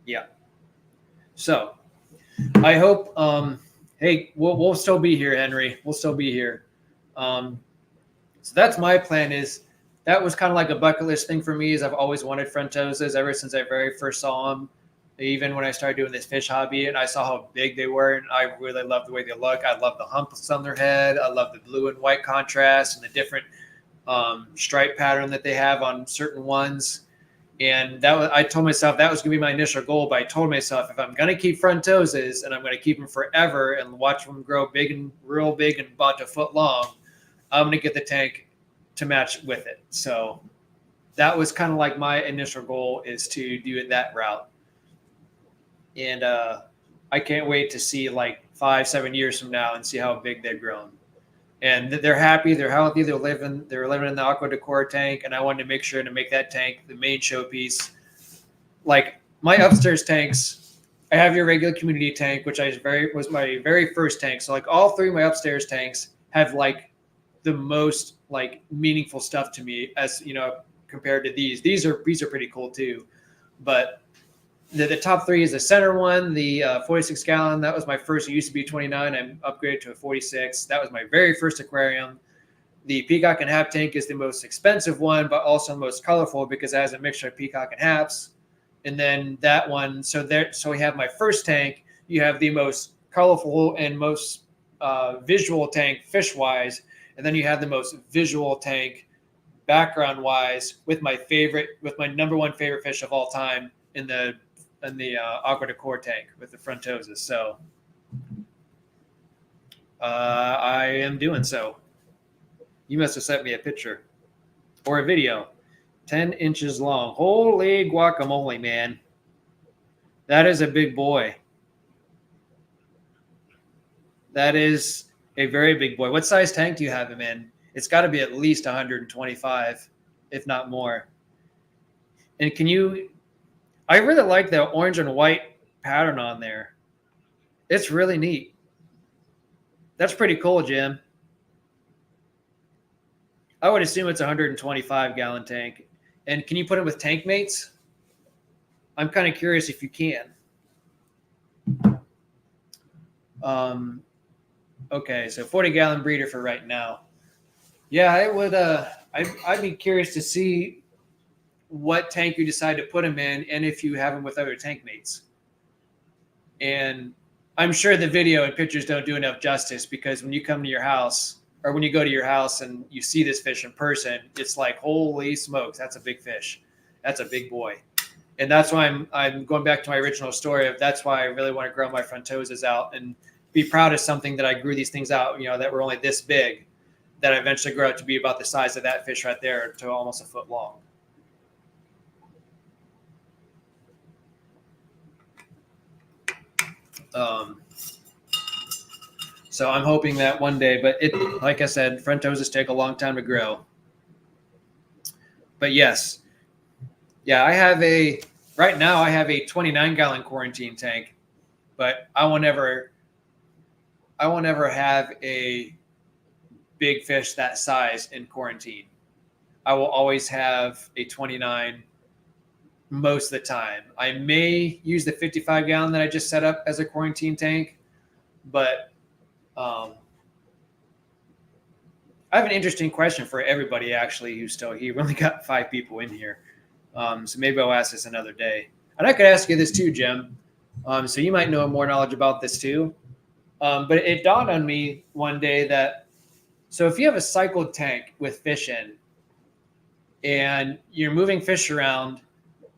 Yeah. So I hope, hey, we'll still be here, Henry. We'll still be here. So that's my plan. That was kind of like a bucket list thing for me, is I've always wanted frontosas ever since I very first saw them. Even when I started doing this fish hobby and I saw how big they were, and I really love the way they look. I love the humps on their head. I love the blue and white contrast and the different stripe pattern that they have on certain ones. And I told myself that was going to be my initial goal. But I told myself, if I'm going to keep frontosas and I'm going to keep them forever and watch them grow big and real big and about a foot long, I'm going to get the tank to match with it. So that was kind of like my initial goal, is to do it that route. And I can't wait to see like 5-7 years from now and see how big they've grown. And they're happy, they're healthy, they're living in the Aqua Decor tank, and I wanted to make sure to make that tank the main showpiece. Like my upstairs tanks, I have your regular community tank, which was my very first tank. So like all 3 of my upstairs tanks have like the most like meaningful stuff to me, as compared to these. These are pretty cool too, but the top 3 is the center one, the 46 gallon. That was my first. It used to be 29. I upgraded to a 46. That was my very first aquarium. The peacock and hap tank is the most expensive one, but also the most colorful because it has a mixture of peacock and haps. And then that one, so we have my first tank. You have the most colorful and most visual tank fish-wise, and then you have the most visual tank background-wise with my number one favorite fish of all time in the aqua decor tank with the frontosa. So I am doing so. You must have sent me a picture or a video. 10 inches long. Holy guacamole, man. That is a big boy. That is a very big boy. What size tank do you have him in? It's got to be at least 125, if not more. And I really like the orange and white pattern on there. It's really neat. That's pretty cool, Jim. I would assume it's a 125 gallon tank. And can you put it with tank mates? I'm kind of curious if you can. Okay, so 40 gallon breeder for right now. Yeah, I would. I'd be curious to see what tank you decide to put them in, and if you have them with other tank mates. And I'm sure the video and pictures don't do enough justice, because when you come to your house, or when you go to your house and you see this fish in person, it's like, holy smokes, that's a big fish. That's a big boy. And that's why I'm going back to my original story of that's why I really want to grow my frontosas out and be proud of something that I grew these things out, that were only this big, that I eventually grew out to be about the size of that fish right there to almost a foot long. So I'm hoping that one day, but like I said, frontosas take a long time to grow. But yes, yeah, right now I have a 29 gallon quarantine tank, but I will never have a big fish that size in quarantine. I will always have a 29 most of the time. I may use the 55 gallon that I just set up as a quarantine tank, but I have an interesting question for everybody, actually, who's still here. We only got 5 people in here. So maybe I'll ask this another day. And I could ask you this too, Jim. So you might know more knowledge about this too. But it dawned on me one day that, so if you have a cycled tank with fish in, and you're moving fish around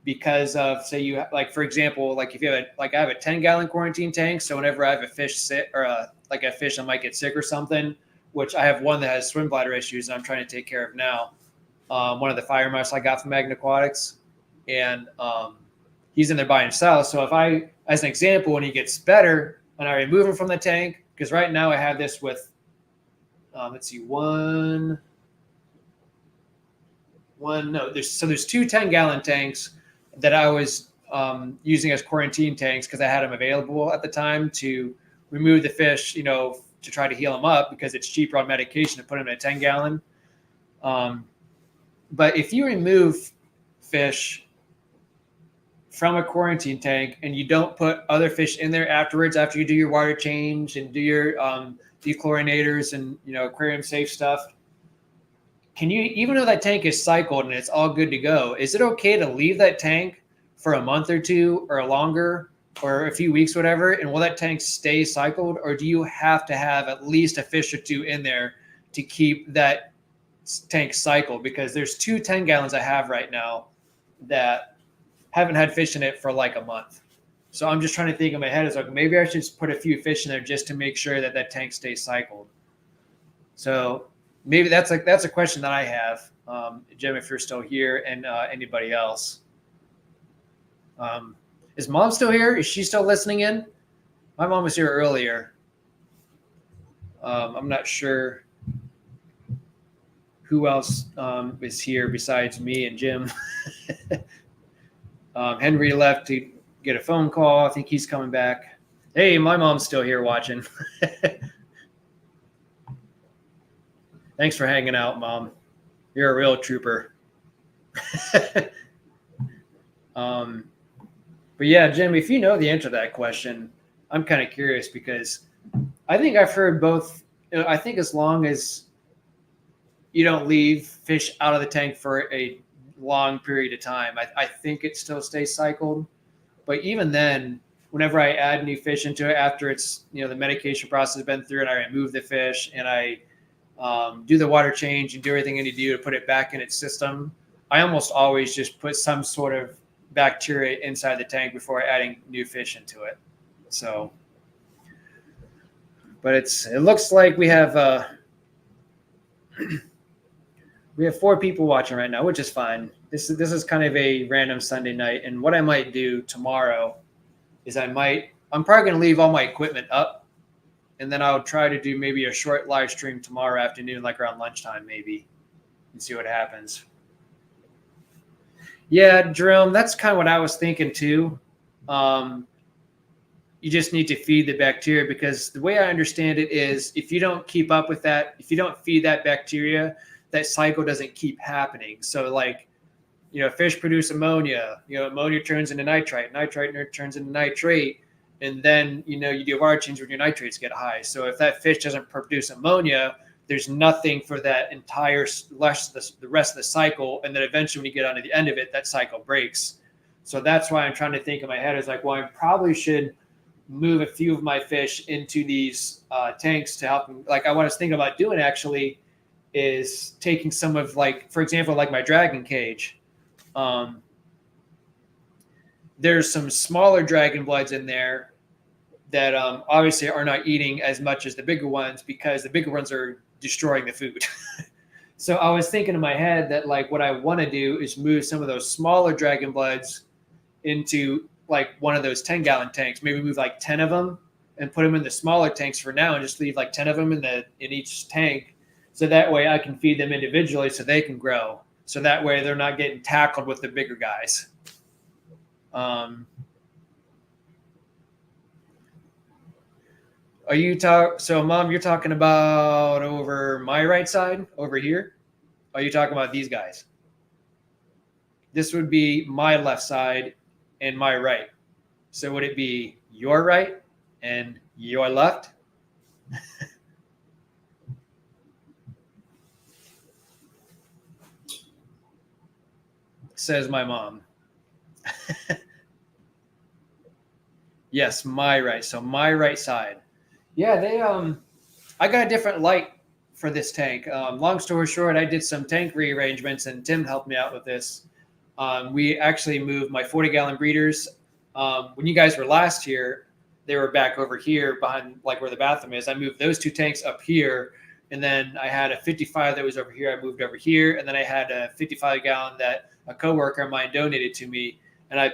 because of, say you, like, for example, like if you have I have a 10 gallon quarantine tank. So whenever I have a fish sick, or a fish that might get sick or something, which I have one that has swim bladder issues and I'm trying to take care of now. One of the fire mice I got from Magna Aquatics, and he's in there by himself. So if I, as an example, when he gets better and I remove him from the tank, because right now I have this with, let's see, there's 2 10 gallon tanks that I was using as quarantine tanks because I had them available at the time to remove the fish, to try to heal them up, because it's cheaper on medication to put them in a 10 gallon. But if you remove fish from a quarantine tank and you don't put other fish in there afterwards, after you do your water change and do your dechlorinators and aquarium safe stuff, can you, even though that tank is cycled and it's all good to go, is it okay to leave that tank for a month or 2 or longer, or a few weeks, whatever, and will that tank stay cycled, or do you have to have at least a fish or 2 in there to keep that tank cycled? Because there's 2 10 gallons I have right now that haven't had fish in it for like a month. So I'm just trying to think in my head, is like, maybe I should just put a few fish in there just to make sure that tank stays cycled. So maybe that's a question that I have, Jim, if you're still here, and anybody else. Is Mom still here? Is she still listening in? My mom was here earlier. I'm not sure who else is here besides me and Jim. Henry left to get a phone call. I think he's coming back. Hey, my mom's still here watching. Thanks for hanging out, Mom. You're a real trooper. But yeah, Jim, if you know the answer to that question, I'm kind of curious, because I think I've heard both. I think as long as you don't leave fish out of the tank for a long period of time. I think it still stays cycled, but even then, whenever I add new fish into it after it's, the medication process has been through and I remove the fish and I do the water change and do everything I need to do to put it back in its system, I almost always just put some sort of bacteria inside the tank before adding new fish into it. So, but it looks like we have 4 people watching right now, which is fine. This is kind of a random Sunday night, and what I might do tomorrow is I'm probably going to leave all my equipment up, and then I'll try to do maybe a short live stream tomorrow afternoon, like around lunchtime maybe, and see what happens. Yeah, Jerome, that's kind of what I was thinking too. You just need to feed the bacteria, because the way I understand it is if you don't keep up with that, if you don't feed that bacteria, that cycle doesn't keep happening. So like, fish produce ammonia, ammonia turns into nitrite turns into nitrate. And then, you do water change when your nitrates get high. So if that fish doesn't produce ammonia, there's nothing for that entire the rest of the cycle. And then eventually when you get onto the end of it, that cycle breaks. So that's why I'm trying to think in my head is like, well, I probably should move a few of my fish into these tanks to help them. Like what I was thinking about doing actually is taking some of, like, for example, like my dragon cage. There's some smaller dragon bloods in there that obviously are not eating as much as the bigger ones, because the bigger ones are destroying the food. So I was thinking in my head that like what I want to do is move some of those smaller dragon bloods into like one of those 10-gallon tanks, maybe move like 10 of them and put them in the smaller tanks for now, and just leave like 10 of them in each tank. So that way I can feed them individually so they can grow. So that way they're not getting tackled with the bigger guys. So Mom, you're talking about over my right side over here? Are you talking about these guys? This would be my left side and my right. So would it be your right and your left? Says my mom. Yes, my right. So my right side. Yeah, I got a different light for this tank. Long story short, I did some tank rearrangements and Tim helped me out with this. We actually moved my 40-gallon breeders. When you guys were last here, they were back over here behind like where the bathroom is. I moved those 2 tanks up here, and then I had a 55 that was over here. I moved over here, and then I had a 55-gallon that a coworker of mine donated to me, and I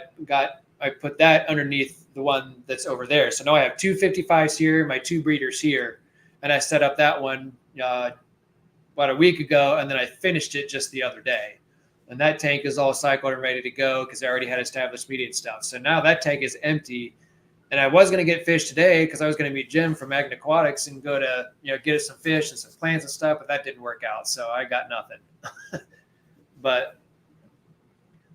put that underneath the one that's over there. So now I have 2 55s here, my 2 breeders here, and I set up that one about a week ago, and then I finished it just the other day. And that tank is all cycled and ready to go because I already had established media and stuff. So now that tank is empty. And I was going to get fish today because I was going to meet Jim from Magna Aquatics and go to, get us some fish and some plants and stuff, but that didn't work out. So I got nothing. But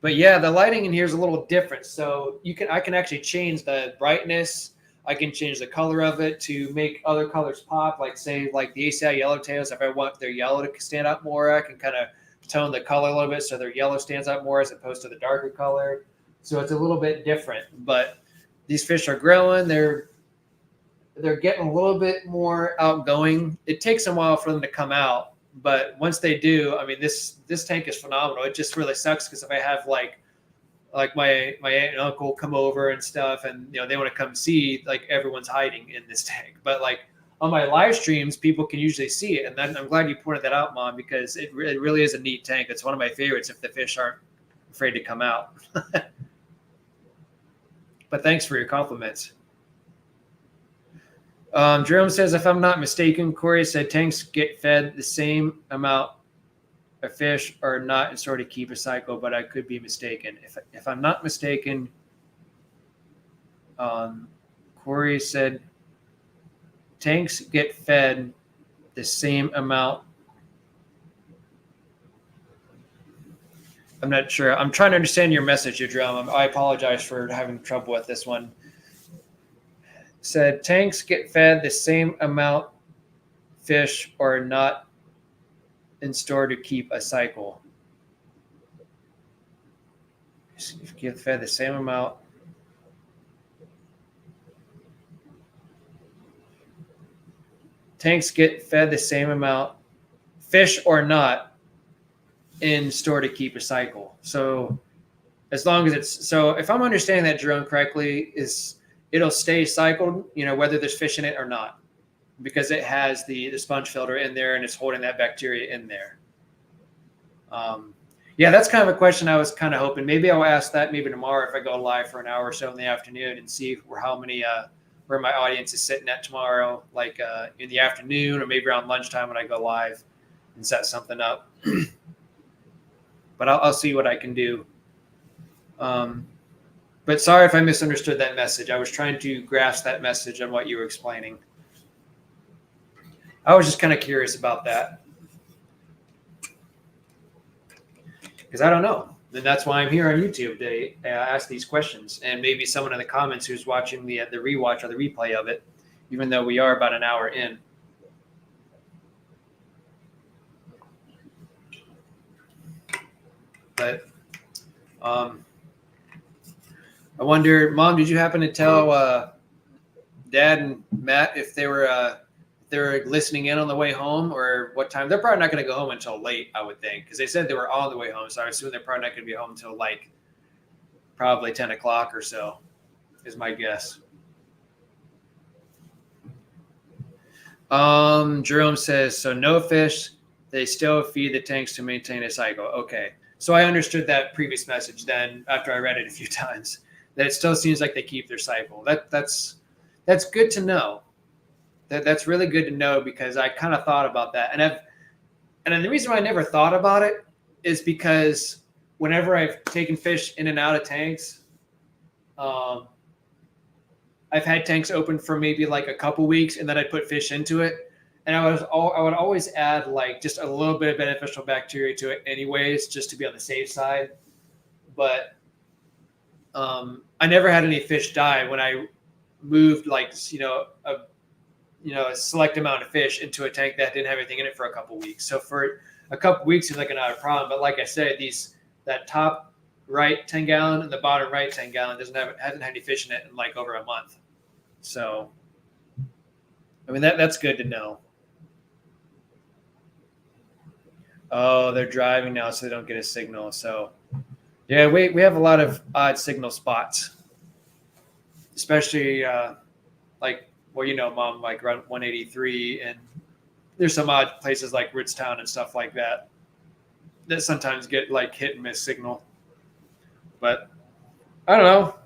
yeah, the lighting in here is a little different. So I can actually change the brightness. I can change the color of it to make other colors pop. Like say like the ACI yellowtails, if I want their yellow to stand out more, I can kind of tone the color a little bit so their yellow stands out more as opposed to the darker color. So it's a little bit different, but these fish are growing. They're getting a little bit more outgoing. It takes a while for them to come out, but once they do, I mean, this tank is phenomenal. It just really sucks because if I have like my aunt and uncle come over and stuff, and they want to come see, like everyone's hiding in this tank. But like on my live streams, people can usually see it, and I'm glad you pointed that out, Mom, because it really is a neat tank. It's one of my favorites if the fish aren't afraid to come out. But thanks for your compliments. Jerome says, if I'm not mistaken, Corey said tanks get fed the same amount of fish or not and sort of keep a cycle, but I could be mistaken. If I'm not mistaken, Corey said tanks get fed the same amount. I'm not sure. I'm trying to understand your message, Jerome. I apologize for having trouble with this one. Said tanks get fed the same amount fish or not in store to keep a cycle. Get fed the same amount. Tanks get fed the same amount, fish or not, in store to keep a cycle. So as long as it's, so if I'm understanding that drone correctly, is it'll stay cycled, whether there's fish in it or not, because it has the sponge filter in there and it's holding that bacteria in there. Yeah, that's kind of a question I was kind of hoping. Maybe I'll ask that maybe tomorrow if I go live for an hour or so in the afternoon and see how many where my audience is sitting at tomorrow, like in the afternoon or maybe around lunchtime when I go live and set something up. But I'll see what I can do. But sorry if I misunderstood that message. I was trying to grasp that message on what you were explaining. I was just kind of curious about that. Because I don't know. And that's why I'm here on YouTube to ask these questions. And maybe someone in the comments who's watching the rewatch or the replay of it, even though we are about an hour in. But I wonder, Mom, did you happen to tell Dad and Matt if they were listening in on the way home or what time? They're probably not going to go home until late, I would think, because they said they were on the way home. So I assume they're probably not going to be home until like probably 10 o'clock or so is my guess. Jerome says, so no fish, they still feed the tanks to maintain a cycle. Okay. So I understood that previous message then after I read it a few times, that it still seems like they keep their cycle. That's good to know. That's really good to know, because I kind of thought about that. And the reason why I never thought about it is because whenever I've taken fish in and out of tanks, I've had tanks open for maybe like a couple weeks, and then I put fish into it. And I would always add like just a little bit of beneficial bacteria to it anyways, just to be on the safe side. But I never had any fish die when I moved like, a select amount of fish into a tank that didn't have anything in it for a couple weeks. So for a couple weeks, it's like not a problem. But like I said, that top right 10 gallon and the bottom right 10 gallon hasn't had any fish in it in like over a month. So, I mean, that's good to know. Oh, they're driving now, so they don't get a signal. So, yeah, we have a lot of odd signal spots, especially like, well, Mom, like around 183, and there's some odd places like Rootstown and stuff like that sometimes get like hit and miss signal. But I don't know.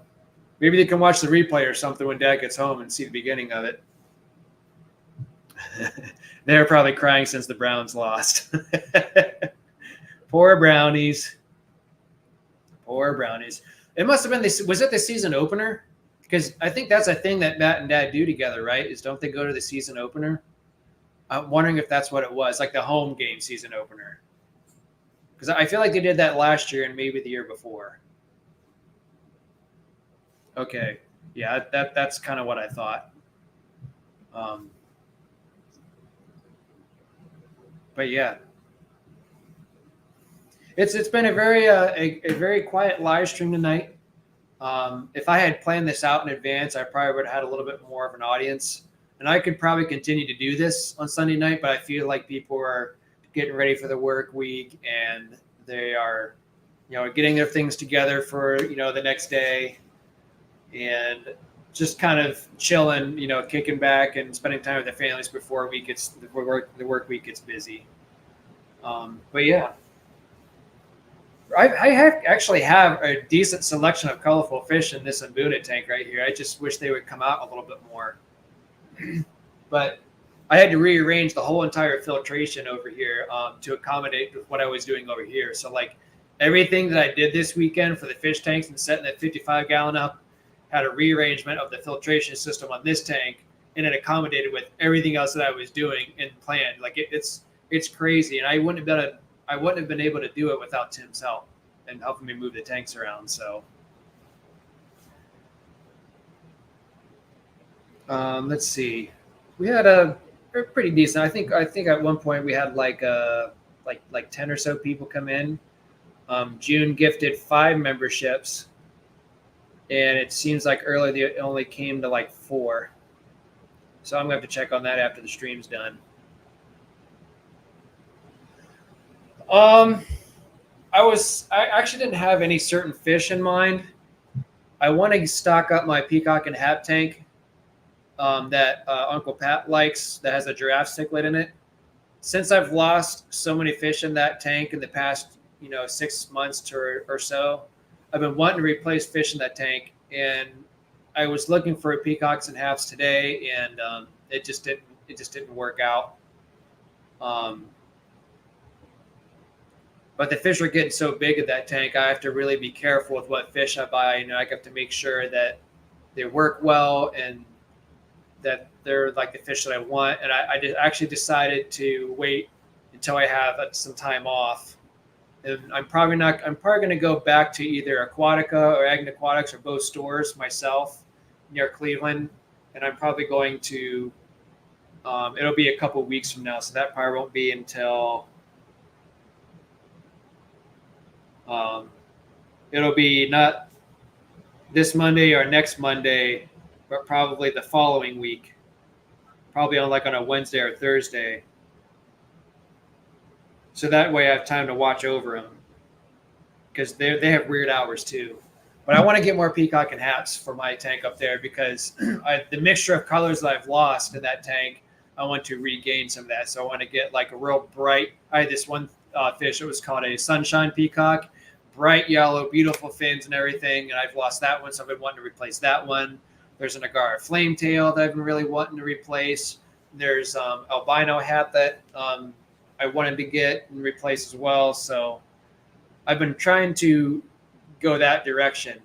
Maybe they can watch the replay or something when Dad gets home and see the beginning of it. They're probably crying since the Browns lost. Poor Brownies. Poor Brownies. It must have been was it the season opener? Because I think that's a thing that Matt and Dad do together, right? Is don't they go to the season opener? I'm wondering if that's what it was, like the home game season opener. Because I feel like they did that last year and maybe the year before. Okay. Yeah, that's kind of what I thought. But yeah, it's been a very quiet live stream tonight. If I had planned this out in advance, I probably would have had a little bit more of an audience, and I could probably continue to do this on Sunday night. But I feel like people are getting ready for the work week, and they are, getting their things together for the next day, and just kind of chilling, kicking back and spending time with their families before the work week gets busy. But yeah, I actually have a decent selection of colorful fish in this Buddha tank right here. I just wish they would come out a little bit more. But I had to rearrange the whole entire filtration over here to accommodate with what I was doing over here. So like everything that I did this weekend for the fish tanks and setting that 55 gallon up had a rearrangement of the filtration system on this tank, and it accommodated with everything else that I was doing and planned. Like it's crazy, and I wouldn't have been able to do it without Tim's help and helping me move the tanks around. So let's see. We had a pretty decent. I think at one point we had like like 10 or so people come in. June gifted 5 memberships, and it seems like earlier they only came to like 4. So I'm gonna have to check on that after the stream's done. I actually didn't have any certain fish in mind. I want to stock up my peacock and hat tank that Uncle Pat likes that has a giraffe cichlid in it. Since I've lost so many fish in that tank in the past, 6 months or so, I've been wanting to replace fish in that tank, and I was looking for peacocks and halves today, and it just didn't work out. But the fish are getting so big at that tank, I have to really be careful with what fish I buy. I have to make sure that they work well and that they're like the fish that I want. And I actually decided to wait until I have some time off. And I'm probably going to go back to either Aquatica or Agna Aquatics or both stores myself near Cleveland. And I'm probably going to, it'll be a couple weeks from now. So that probably won't be until, it'll be not this Monday or next Monday, but probably the following week, probably on a Wednesday or Thursday. So that way I have time to watch over them, because they have weird hours too. But I want to get more peacock and hats for my tank up there, because the mixture of colors that I've lost in that tank, I want to regain some of that. So I want to get like a real bright. I had this one fish. It was called a sunshine peacock, bright yellow, beautiful fins and everything. And I've lost that one, so I've been wanting to replace that one. There's an Agara flame tail that I've been really wanting to replace. There's albino hat that I wanted to get and replace as well. So I've been trying to go that direction,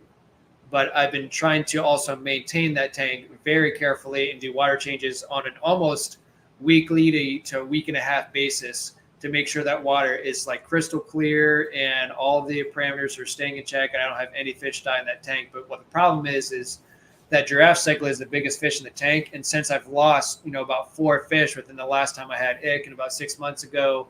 but I've been trying to also maintain that tank very carefully and do water changes on an almost weekly to a week and a half basis to make sure that water is like crystal clear and all the parameters are staying in check and I don't have any fish die in that tank. But what the problem is that giraffe cichlid is the biggest fish in the tank. And since I've lost, about 4 fish within the last time I had ick and about 6 months ago,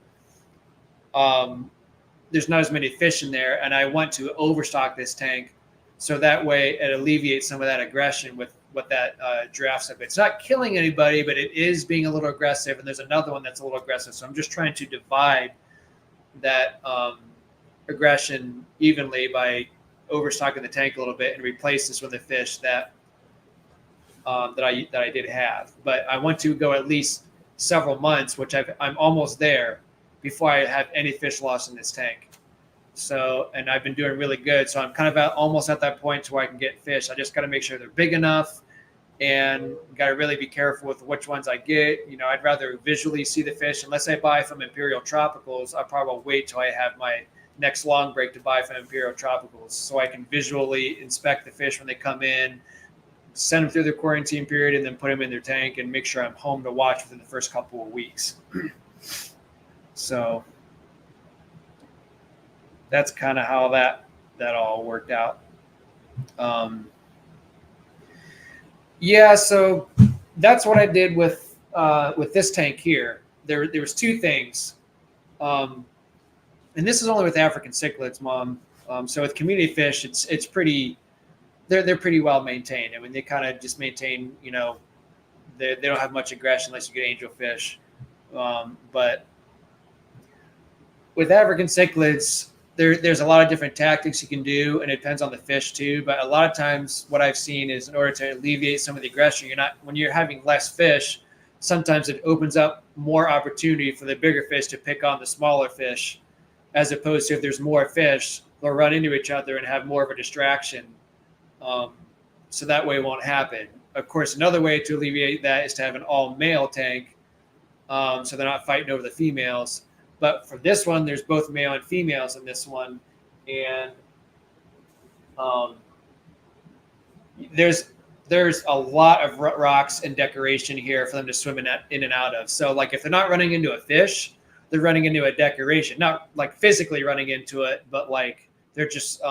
there's not as many fish in there. And I want to overstock this tank so that way it alleviates some of that aggression with that giraffe cichlid. It's not killing anybody, but it is being a little aggressive. And there's another one that's a little aggressive. So I'm just trying to divide that aggression evenly by overstocking the tank a little bit and replace this with a fish that I did have. But I want to go at least several months, which I'm almost there, before I have any fish loss in this tank. So, and I've been doing really good. So I'm kind of almost at that point to where I can get fish. I just got to make sure they're big enough, and got to really be careful with which ones I get. I'd rather visually see the fish. Unless I buy from Imperial Tropicals, I'll probably wait till I have my next long break to buy from Imperial Tropicals, so I can visually inspect the fish when they come in, send them through the quarantine period, and then put them in their tank and make sure I'm home to watch within the first couple of weeks. So that's kind of how that all worked out. So that's what I did with this tank here. There was 2 things, and this is only with African cichlids, Mom. So with community fish, it's pretty. They're pretty well maintained. I mean, they kind of just maintain. They don't have much aggression unless you get angelfish. But with African cichlids, there's a lot of different tactics you can do, and it depends on the fish too. But a lot of times what I've seen is, in order to alleviate some of the aggression, when you're having less fish, sometimes it opens up more opportunity for the bigger fish to pick on the smaller fish, as opposed to if there's more fish, they'll run into each other and have more of a distraction. So that way it won't happen. Of course, another way to alleviate that is to have an all male tank. So they're not fighting over the females. But for this one, there's both male and females in this one. And there's a lot of rocks and decoration here for them to swim in and out of. So like if they're not running into a fish, they're running into a decoration, not like physically running into it, but like they're just,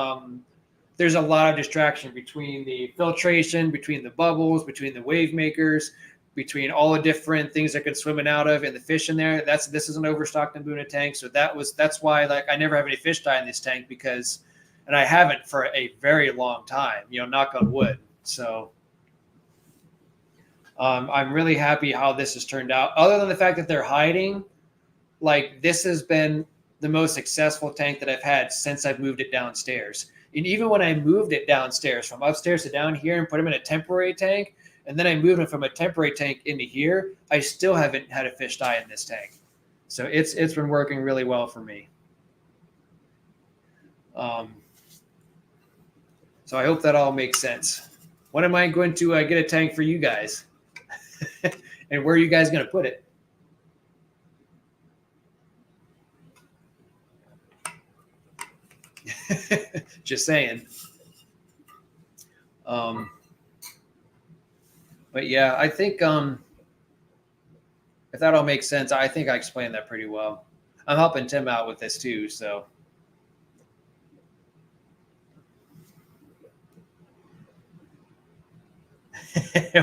there's a lot of distraction between the filtration, between the bubbles, between the wave makers. between all the different things that could swim in out of and the fish in there. This is an overstocked Mbuna tank. So that's why like I never have any fish die in this tank and I haven't for a very long time, knock on wood. So I'm really happy how this has turned out. Other than the fact that they're hiding, like this has been the most successful tank that I've had since I've moved it downstairs. And even when I moved it downstairs from upstairs to down here and put them in a temporary tank, and then I moved them from a temporary tank into here, I still haven't had a fish die in this tank. So it's been working really well for me. So I hope that all makes sense. When am I going to get a tank for you guys? And where are you guys going to put it? Just saying. But yeah, I think if that all makes sense, I think I explained that pretty well. I'm helping Tim out with this too, so.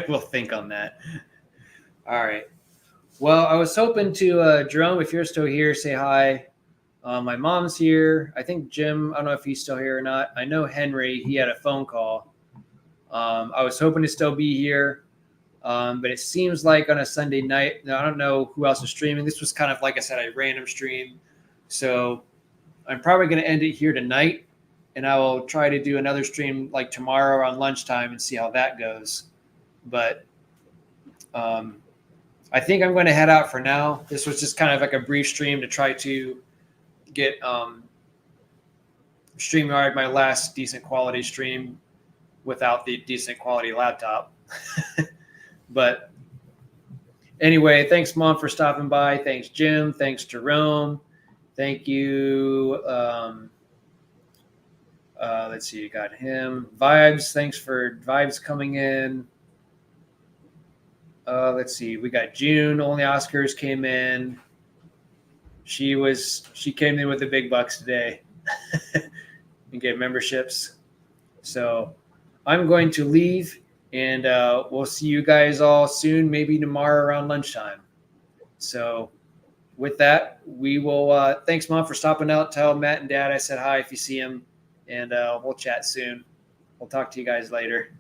We'll think on that. All right. Well, I was hoping to, Jerome, if you're still here, say hi. My mom's here. I think Jim, I don't know if he's still here or not. I know Henry, he had a phone call. I was hoping to still be here. But it seems like on a Sunday night, now I don't know who else is streaming. This was kind of, like I said, a random stream. So I'm probably going to end it here tonight. And I will try to do another stream like tomorrow around lunchtime and see how that goes. But I think I'm going to head out for now. This was just kind of like a brief stream to try to get StreamYard my last decent quality stream without the decent quality laptop. But anyway, thanks, Mom, for stopping by. Thanks, Jim. Thanks, Jerome. Thank you. Let's see, you got him. Vibes, thanks for Vibes coming in. Let's see, we got June. Only Oscars came in. She came in with the big bucks today and get memberships. So I'm going to leave, and we'll see you guys all soon, maybe tomorrow around lunchtime. So with that, we will thanks, Mom, for stopping out. Tell Matt and Dad I said hi if you see him, and we'll chat soon. We'll talk to you guys later.